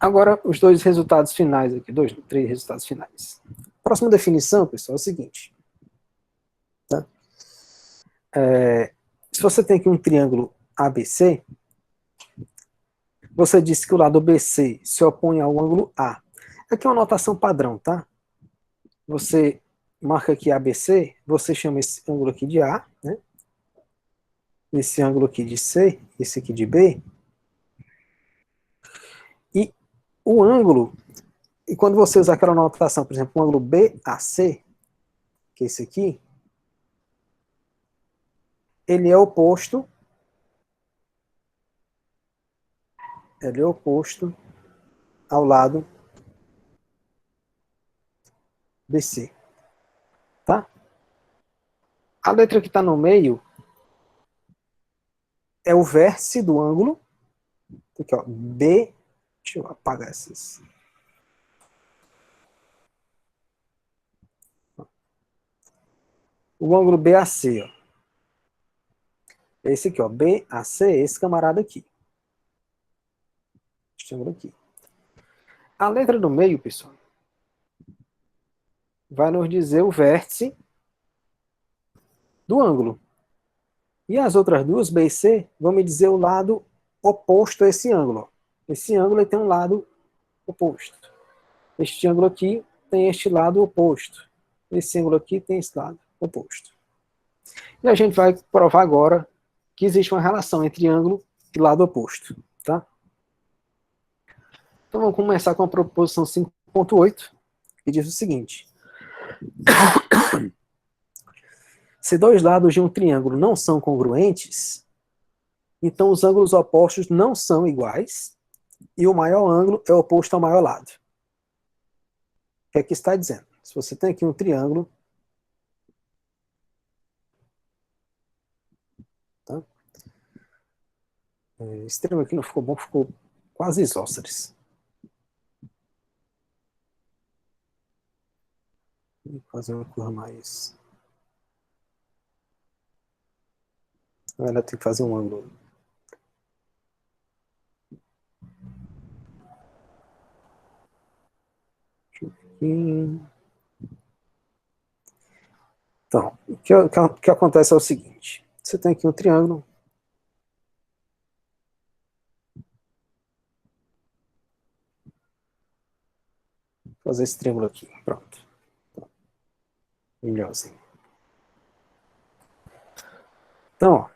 Agora, os 2 resultados finais aqui, 3 resultados finais. Próxima definição, pessoal, é o seguinte. Tá? Se você tem aqui um triângulo ABC, você disse que o lado BC se opõe ao ângulo A. Aqui é uma notação padrão, tá? Você marca aqui ABC, você chama esse ângulo aqui de A, né? Esse ângulo aqui de C, esse aqui de B. E o ângulo, e quando você usar aquela notação, por exemplo, o ângulo BAC, que é esse aqui, ele é oposto ao lado BC. Tá? A letra que está no meio é o vértice do ângulo. Aqui, ó, B. Deixa eu apagar essas. O ângulo BAC, ó. Esse aqui, ó, BAC, esse camarada aqui. Este ângulo aqui. A letra do meio, pessoal, vai nos dizer o vértice do ângulo. E as outras duas, B e C, vão me dizer o lado oposto a esse ângulo. Esse ângulo ele tem um lado oposto. Este ângulo aqui tem este lado oposto. Esse ângulo aqui tem esse lado oposto. E a gente vai provar agora que existe uma relação entre ângulo e lado oposto. Tá? Então vamos começar com a proposição 5.8, que diz o seguinte. Se 2 lados de um triângulo não são congruentes, então os ângulos opostos não são iguais, e o maior ângulo é oposto ao maior lado. O que é que está dizendo? Se você tem aqui um triângulo, tá? Esse triângulo aqui não ficou bom, ficou quase isósceles. Vou fazer uma cor mais... Ainda tem que fazer um ângulo. Então, o que acontece é o seguinte. Você tem aqui um triângulo. Vou fazer esse triângulo aqui. Pronto. Melhorzinho. Então,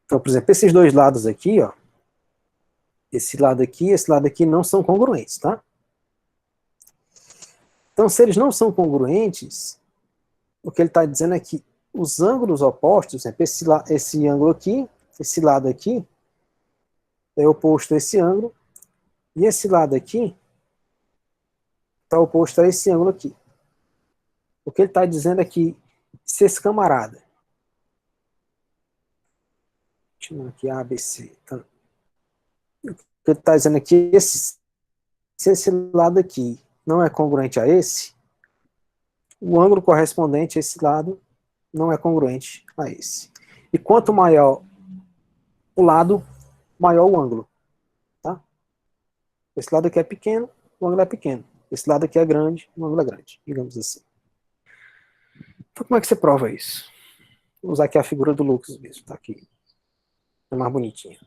por exemplo, esses dois lados aqui, ó, esse lado aqui e esse lado aqui não são congruentes, tá? Então, se eles não são congruentes, o que ele está dizendo é que os ângulos opostos, por exemplo, esse ângulo aqui, esse lado aqui, é oposto a esse ângulo, e esse lado aqui está oposto a esse ângulo aqui. O que ele está dizendo é que se esse camarada, chamando aqui ABC, tá? O que ele está dizendo é que se esse lado aqui não é congruente a esse, o ângulo correspondente a esse lado não é congruente a esse. E quanto maior o lado, maior o ângulo. Tá? Esse lado aqui é pequeno, o ângulo é pequeno. Esse lado aqui é grande, o ângulo é grande, digamos assim. Então como é que você prova isso? Vou usar aqui a figura do Lucas mesmo, tá aqui. É mais bonitinha.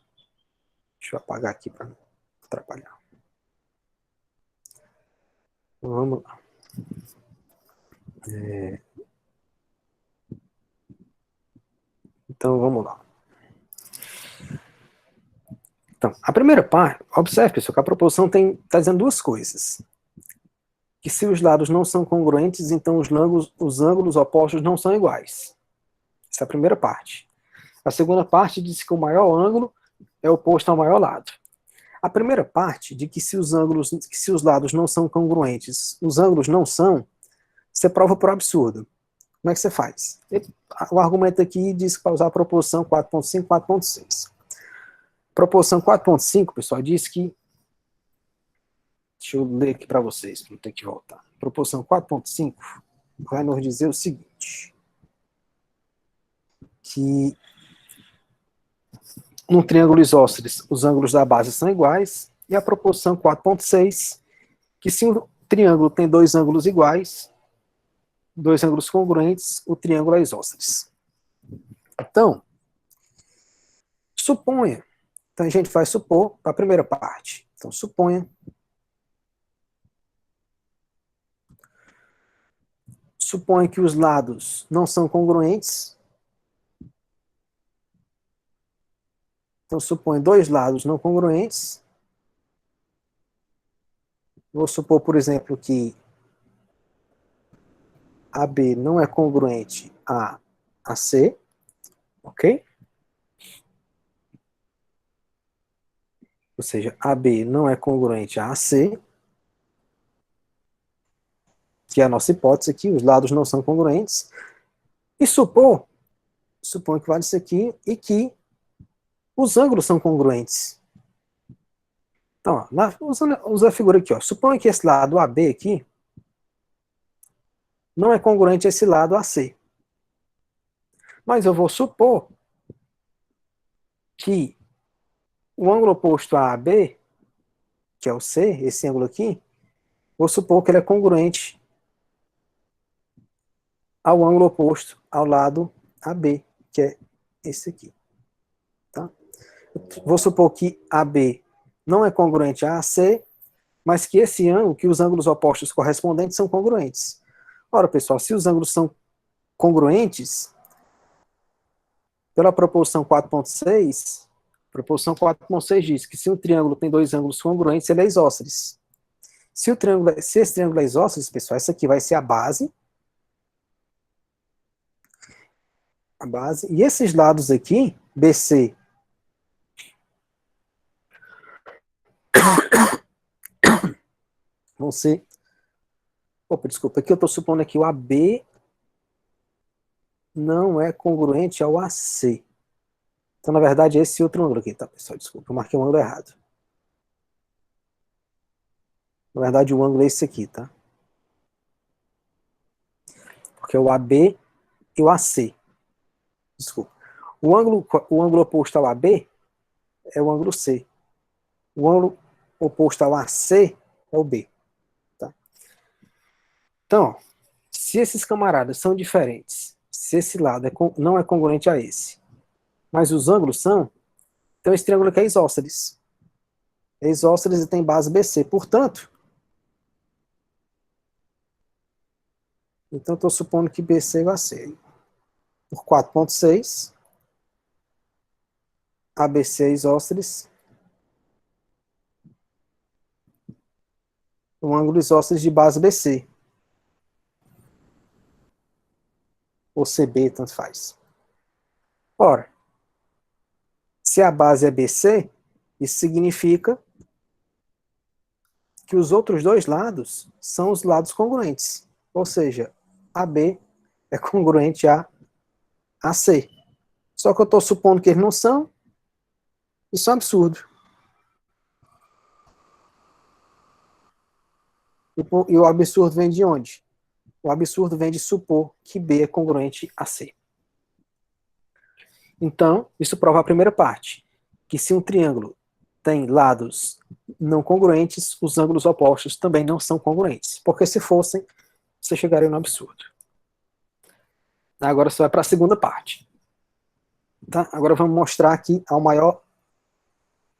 Deixa eu apagar aqui para não atrapalhar. Vamos lá. Então vamos lá. Então, a primeira parte, observe, pessoal, que a proposição está dizendo duas coisas. Que se os lados não são congruentes, então os ângulos opostos não são iguais. Essa é a primeira parte. A segunda parte diz que o maior ângulo é oposto ao maior lado. A primeira parte de que se os lados não são congruentes, os ângulos não são, você prova por absurdo. Como é que você faz? O argumento aqui diz que para usar a proposição 4.5, 4.6. Proposição 4.5, pessoal, diz que... Deixa eu ler aqui para vocês, para não ter que voltar. Proposição 4.5 vai nos dizer o seguinte, que num triângulo isósceles os ângulos da base são iguais, e a proposição 4.6, que se um triângulo tem dois ângulos iguais, dois ângulos congruentes, o triângulo é isósceles. Então, suponha, então a gente vai supor a primeira parte. Então, suponha que os lados não são congruentes. Então, suponha dois lados não congruentes. Vou supor, por exemplo, que AB não é congruente a AC, ok? Ou seja, AB não é congruente a AC, que é a nossa hipótese aqui, os lados não são congruentes, e suponho que vale isso aqui, e que os ângulos são congruentes. Então, usa a figura aqui, ó. Suponha que esse lado AB aqui não é congruente a esse lado AC. Mas eu vou supor que o ângulo oposto a AB, que é o C, esse ângulo aqui, vou supor que ele é congruente ao ângulo oposto ao lado AB, que é esse aqui. Tá? Vou supor que AB não é congruente a AC, mas que esse ângulo, que os ângulos opostos correspondentes são congruentes. Ora, pessoal, se os ângulos são congruentes, pela proposição 4.6, a proposição 4.6 diz que se um triângulo tem dois ângulos congruentes, ele é isósceles. Se esse triângulo é isósceles, pessoal, essa aqui vai ser a base, e esses lados aqui, BC vão ser... Opa, desculpa, aqui eu estou supondo que o AB não é congruente ao AC. Então, na verdade, é esse outro ângulo aqui, tá, pessoal? Desculpa, eu marquei um ângulo errado. Na verdade, o ângulo é esse aqui, tá? Porque é o AB e o AC. Desculpa. O ângulo oposto ao AB é o ângulo C. O ângulo oposto ao AC é o B. Tá? Então, se esses camaradas são diferentes, se esse lado não é congruente a esse, mas os ângulos são, então esse triângulo aqui é isósceles. É isósceles e tem base BC. Portanto, então estou supondo que BC é igual a C. Por 4,6, ABC é isósceles. Um ângulo isósceles de base BC. Ou CB, tanto faz. Ora, se a base é BC, isso significa que os outros dois lados são os lados congruentes. Ou seja, AB é congruente a AC. Só que eu estou supondo que eles não são. Isso é um absurdo. E o absurdo vem de onde? O absurdo vem de supor que B é congruente a C. Então, isso prova a primeira parte, que se um triângulo tem lados não congruentes, os ângulos opostos também não são congruentes, porque se fossem, você chegaria no absurdo. Agora você vai para a segunda parte. Tá? Agora vamos mostrar aqui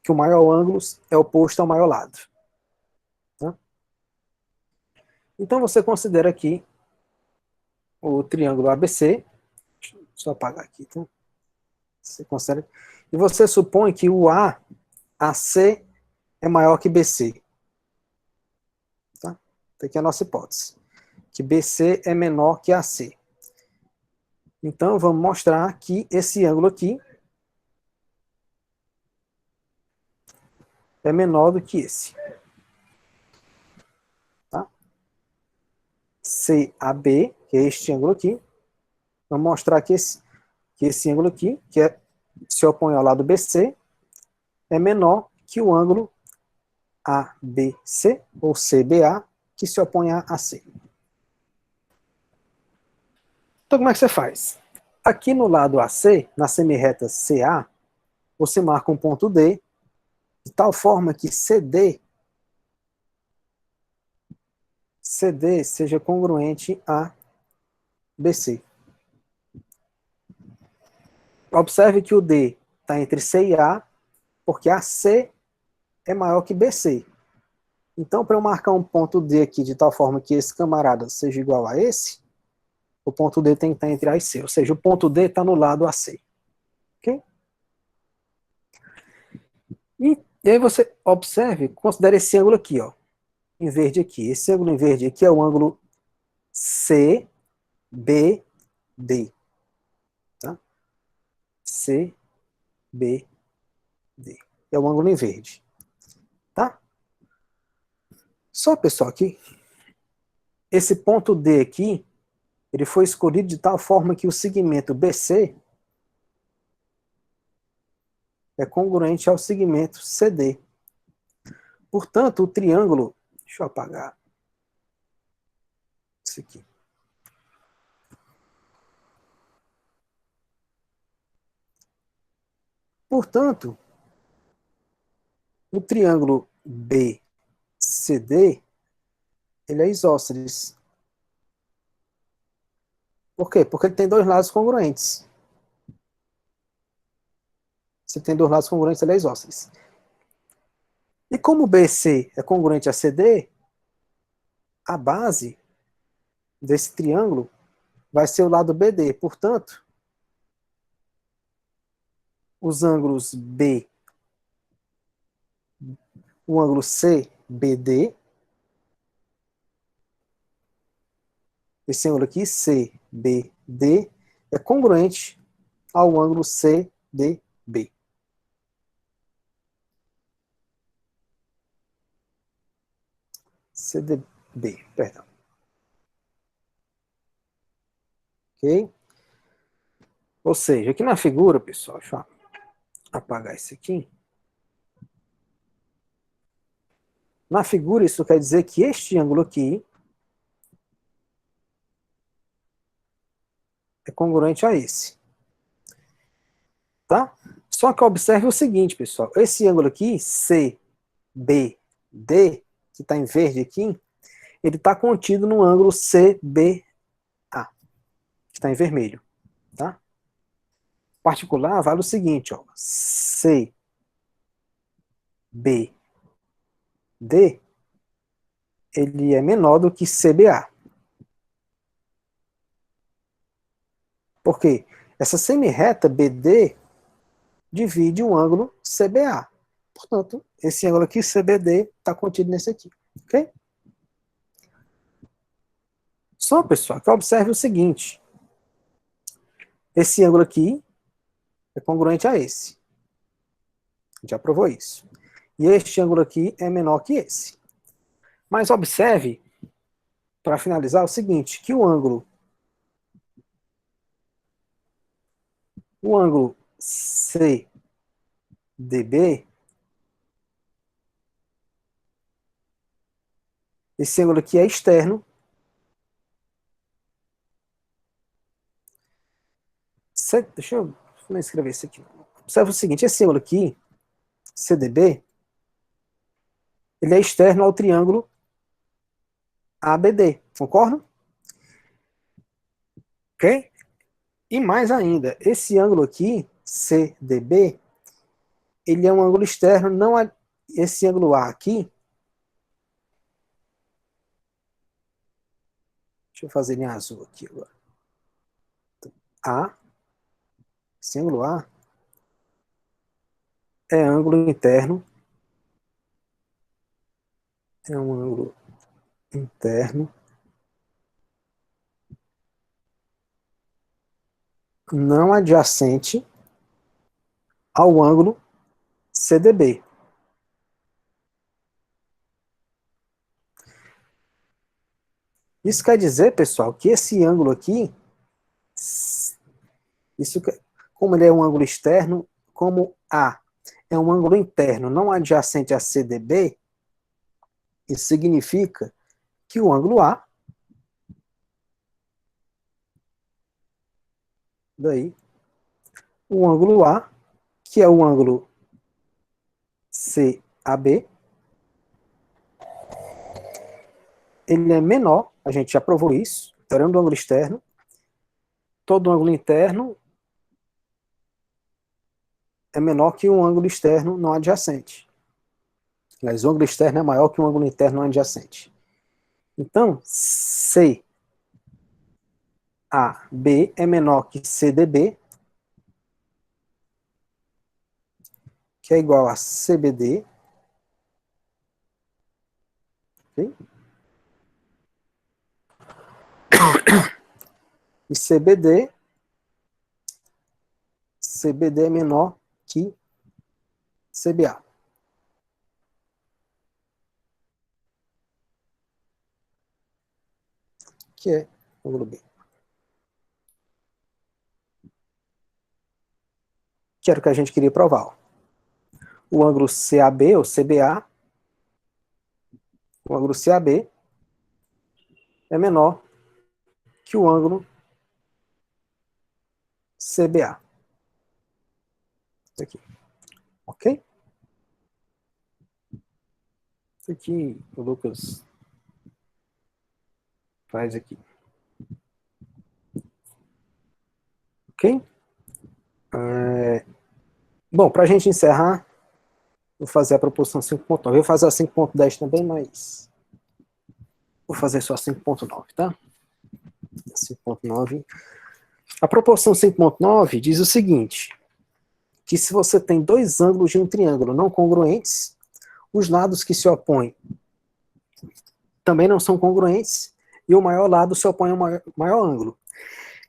que o maior ângulo é oposto ao maior lado. Tá? Então você considera aqui o triângulo ABC, deixa eu só apagar aqui, tá? Você considera, e você supõe que o AC é maior que BC. Tá? Então aqui é a nossa hipótese, que BC é menor que AC. Então vamos mostrar que esse ângulo aqui é menor do que esse. Tá? CAB, que é este ângulo aqui, vamos mostrar que esse ângulo aqui, se opõe ao lado BC, é menor que o ângulo ABC, ou CBA, que se opõe a AC. Então como é que você faz? Aqui no lado AC, na semirreta CA, você marca um ponto D, de tal forma que CD seja congruente a BC. Observe que o D está entre C e A, porque AC é maior que BC. Então, para eu marcar um ponto D aqui de tal forma que esse camarada seja igual a esse, o ponto D tem que estar entre A e C. Ou seja, o ponto D está no lado AC. Ok? E aí você observe, considere esse ângulo aqui, ó, em verde aqui. Esse ângulo em verde aqui é o ângulo CBD. Tá? CBD. É o ângulo em verde. Tá? Só, pessoal, aqui, esse ponto D aqui, ele foi escolhido de tal forma que o segmento BC é congruente ao segmento CD. Portanto, o triângulo... Deixa eu apagar isso aqui. Portanto, o triângulo BCD, ele é isósceles. Por quê? Porque ele tem dois lados congruentes. Se tem dois lados congruentes, ele é isósceles. E como BC é congruente a CD, a base desse triângulo vai ser o lado BD. Portanto, os ângulos B, o ângulo CBD, esse ângulo aqui, CBD, é congruente ao ângulo CDB. CDB, perdão. Ok? Ou seja, aqui na figura, pessoal, deixa eu apagar isso aqui. Na figura, isso quer dizer que este ângulo aqui é congruente a esse. Tá? Só que observe o seguinte, pessoal. Esse ângulo aqui, CBD, que está em verde aqui, ele está contido no ângulo CBA, que está em vermelho. Tá? Particular vale o seguinte, ó, CBD, ele é menor do que CBA. Por quê? Essa semirreta BD divide o ângulo CBA. Portanto, esse ângulo aqui, CBD, está contido nesse aqui. Ok? Só, pessoal, que observe o seguinte. Esse ângulo aqui é congruente a esse. A gente já provou isso. E este ângulo aqui é menor que esse. Mas observe, para finalizar, o seguinte, que o ângulo CDB, esse ângulo aqui é externo. Deixa eu escrever isso aqui. Observe o seguinte, esse ângulo aqui, CDB, ele é externo ao triângulo ABD, concorda? Ok? E mais ainda, esse ângulo aqui, CDB, ele é um ângulo externo, não a esse ângulo A aqui. Deixa eu fazer em azul aqui agora. A, esse ângulo A, é ângulo interno. É um ângulo interno. Não adjacente ao ângulo CDB. Isso quer dizer, pessoal, que esse ângulo aqui, como ele é um ângulo externo, como A é um ângulo interno não adjacente a CDB, isso significa que o ângulo A, daí, o ângulo A, que é o ângulo CAB, ele é menor, a gente já provou isso, teorema do ângulo externo. Todo ângulo interno é menor que um ângulo externo não adjacente. Mas o ângulo externo é maior que um ângulo interno não adjacente. Então, CAB é menor que CDB, que é igual a CBD. Okay? E CBD é menor que CBA. Que é o ângulo B. Que era o que a gente queria provar. Ó. O ângulo CAB ou CBA, o ângulo CAB é menor que o ângulo CBA. Isso aqui. Ok? Isso aqui o Lucas faz aqui. Ok? Bom, para a gente encerrar, vou fazer a proporção 5.9. Eu vou fazer a 5.10 também, mas vou fazer só 5.9, tá? 5.9. A proporção 5.9 diz o seguinte, que se você tem dois ângulos de um triângulo não congruentes, os lados que se opõem também não são congruentes, e o maior lado se opõe ao maior ângulo.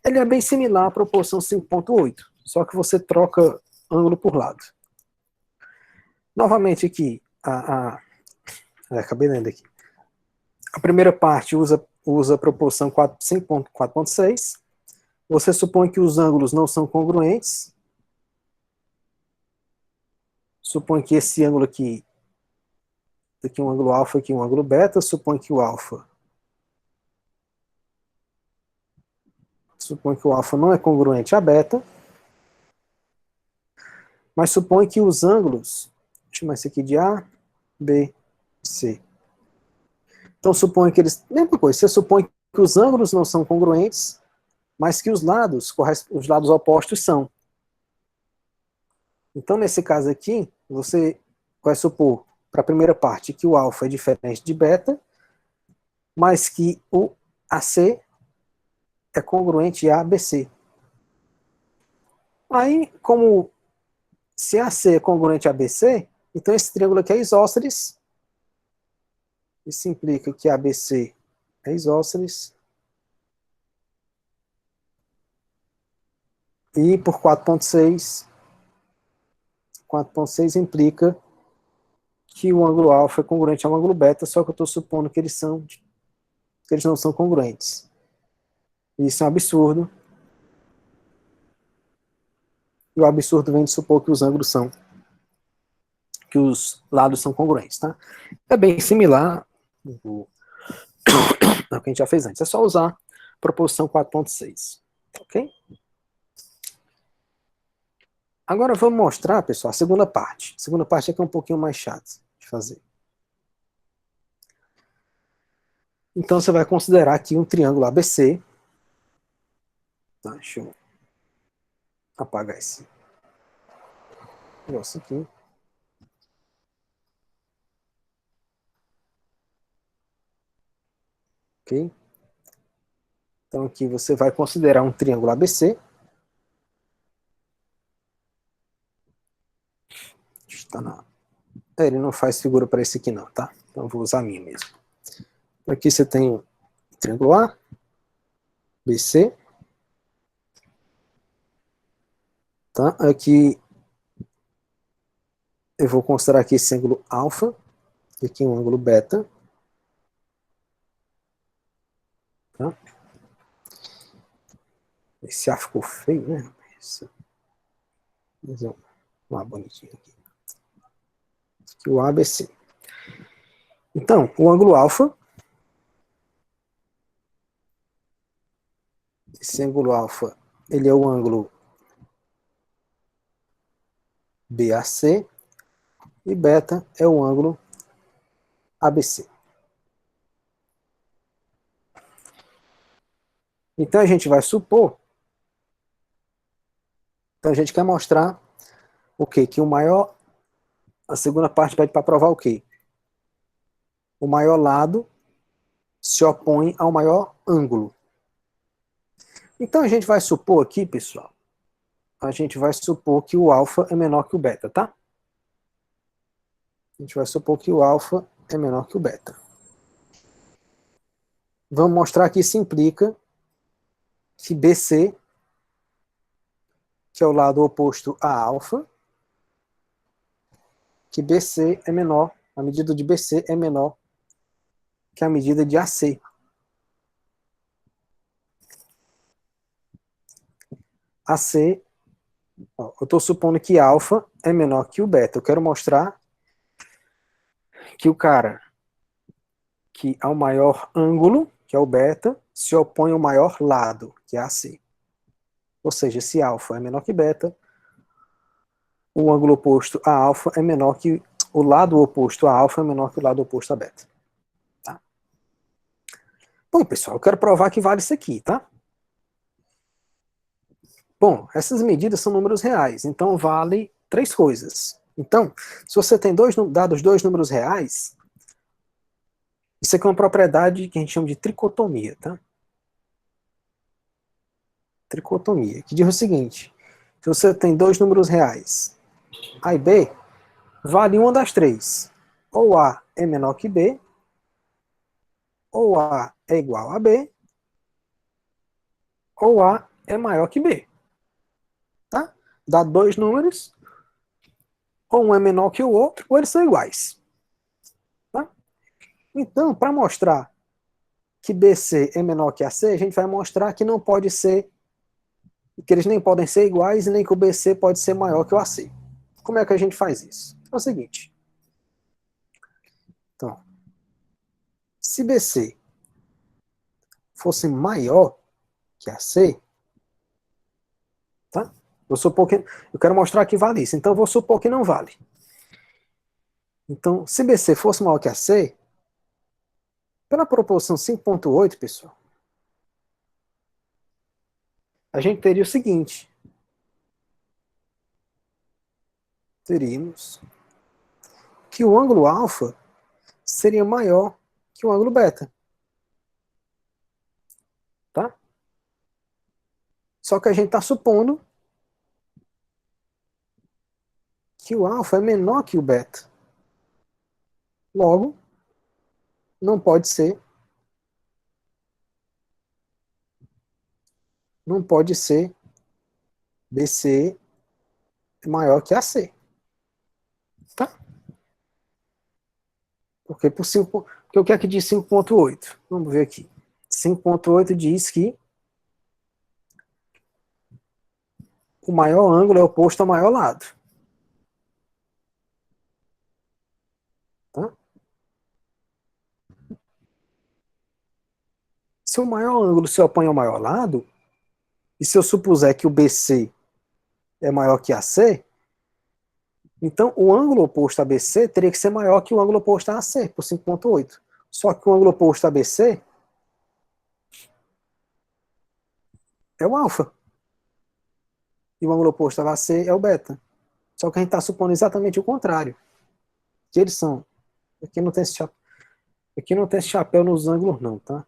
Ele é bem similar à proporção 5.8, só que você troca ângulo por lado. Novamente aqui, acabei lendo aqui. A primeira parte usa a proporção 5.4.6. Você supõe que os ângulos não são congruentes. Supõe que esse ângulo aqui um ângulo alfa, aqui um ângulo beta. Supõe que o alfa não é congruente a beta. Mas supõe que os ângulos, deixa eu chamar isso aqui de A, B, C. Então supõe que eles, mesma coisa, você supõe que os ângulos não são congruentes, mas que os lados opostos são. Então nesse caso aqui, você vai supor, para a primeira parte, que o alfa é diferente de beta, mas que o AC é congruente a ABC. Aí, como se AC é congruente a BC, então esse triângulo aqui é isósceles. Isso implica que ABC é isósceles. E por 4.6 implica que o ângulo alfa é congruente ao ângulo beta, só que eu estou supondo que eles não são congruentes. Isso é um absurdo. E o absurdo vem de supor que os lados são congruentes, tá? É bem similar ao que a gente já fez antes. É só usar a proporção 4.6, ok? Agora vamos mostrar, pessoal, a segunda parte. A segunda parte é que é um pouquinho mais chata de fazer. Então você vai considerar aqui um triângulo ABC. Tá, deixa eu apagar esse negócio aqui. Ok? Então aqui você vai considerar um triângulo ABC. Ele não faz figura para esse aqui não, tá? Então eu vou usar a minha mesmo. Aqui você tem o triângulo A, BC. Tá? Aqui eu vou considerar aqui esse ângulo alfa, e aqui um ângulo beta. Tá? Esse A ficou feio, né? Vamos lá, bonitinho aqui. Aqui o ABC. Então, o ângulo alfa, esse ângulo alfa, ele é o ângulo BAC, e beta é o ângulo ABC. Então a gente vai supor, então a gente quer mostrar o quê? Que o maior, a segunda parte pede para provar o quê? O maior lado se opõe ao maior ângulo. Então a gente vai supor aqui, pessoal, a gente vai supor que o alfa é menor que o beta, tá? A gente vai supor que o alfa é menor que o beta. Vamos mostrar que isso implica que BC, que é o lado oposto a alfa, que BC é menor, a medida de BC é menor que a medida de AC. AC, ó, eu estou supondo que alfa é menor que o beta. Eu quero mostrar que o cara que ao maior ângulo, que é o beta, se opõe ao maior lado, que é AC. Ou seja, se alfa é menor que beta, o ângulo oposto a alfa é menor que o lado oposto a alfa é menor que o lado oposto a beta. Tá? Bom, pessoal, eu quero provar que vale isso aqui, tá? Bom, essas medidas são números reais, então vale 3 coisas. Então, se você tem dados 2 números reais, isso aqui é uma propriedade que a gente chama de tricotomia, tá? Tricotomia, que diz o seguinte: se você tem 2 números reais, A e B, vale uma das 3. Ou A é menor que B, ou A é igual a B, ou A é maior que B. Tá? Dá 2 números, ou um é menor que o outro, ou eles são iguais. Tá? Então, para mostrar que BC é menor que AC, a gente vai mostrar que não pode ser, que eles nem podem ser iguais e nem que o BC pode ser maior que o AC. Como é que a gente faz isso? É o seguinte. Então, se BC fosse maior que AC, tá? Vou supor que, eu quero mostrar que vale isso, então vou supor que não vale. Então, se BC fosse maior que AC, pela proporção 5,8, pessoal, a gente teria o seguinte. Teríamos que o ângulo alfa seria maior que o ângulo beta. Tá? Só que a gente está supondo que o alfa é menor que o beta. Logo, não pode ser BC maior que AC. Tá? Porque o que é que diz 5,8? Vamos ver aqui. 5,8 diz que o maior ângulo é oposto ao maior lado. Tá? Se o maior ângulo se opõe ao maior lado, e se eu supuser que o BC é maior que AC, então o ângulo oposto a BC teria que ser maior que o ângulo oposto a AC, por 5,8. Só que o ângulo oposto a BC é o alfa. E o ângulo oposto a AC é o beta. Só que a gente está supondo exatamente o contrário. Que eles são. Aqui não tem esse chapéu nos ângulos não, tá?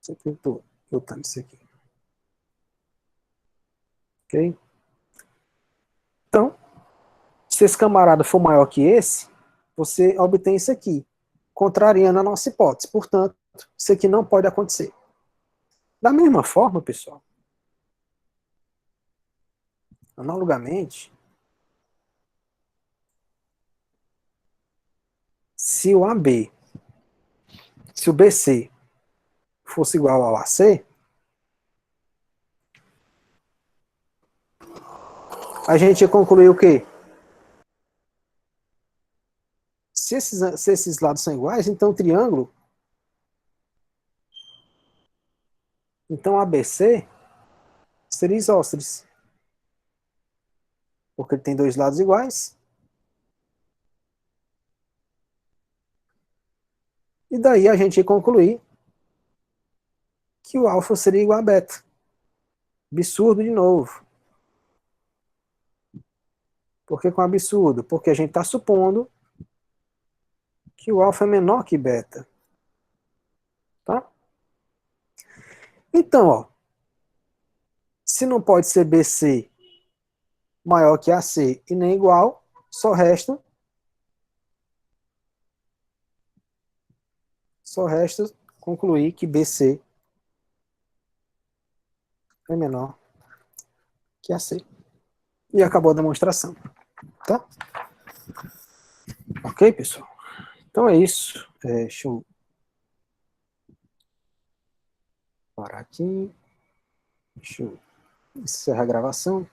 Sempre estou botando isso aqui. Ok? Então, se esse camarada for maior que esse, você obtém isso aqui, contrariando a nossa hipótese. Portanto, isso aqui não pode acontecer. Da mesma forma, pessoal, analogamente, se o BC fosse igual ao AC, a gente ia concluir o quê? Se esses lados são iguais, então o triângulo, então ABC seria isósceles. Porque ele tem dois lados iguais. E daí a gente ia concluir que o alfa seria igual a beta. Absurdo de novo. Por que com absurdo? Porque a gente está supondo que o alfa é menor que beta. Tá? Então, ó, se não pode ser BC maior que AC e nem igual, só resta concluir que BC é menor que AC. E acabou a demonstração. Tá? Ok, pessoal? Então é isso. Deixa eu parar aqui. Deixa eu encerrar a gravação.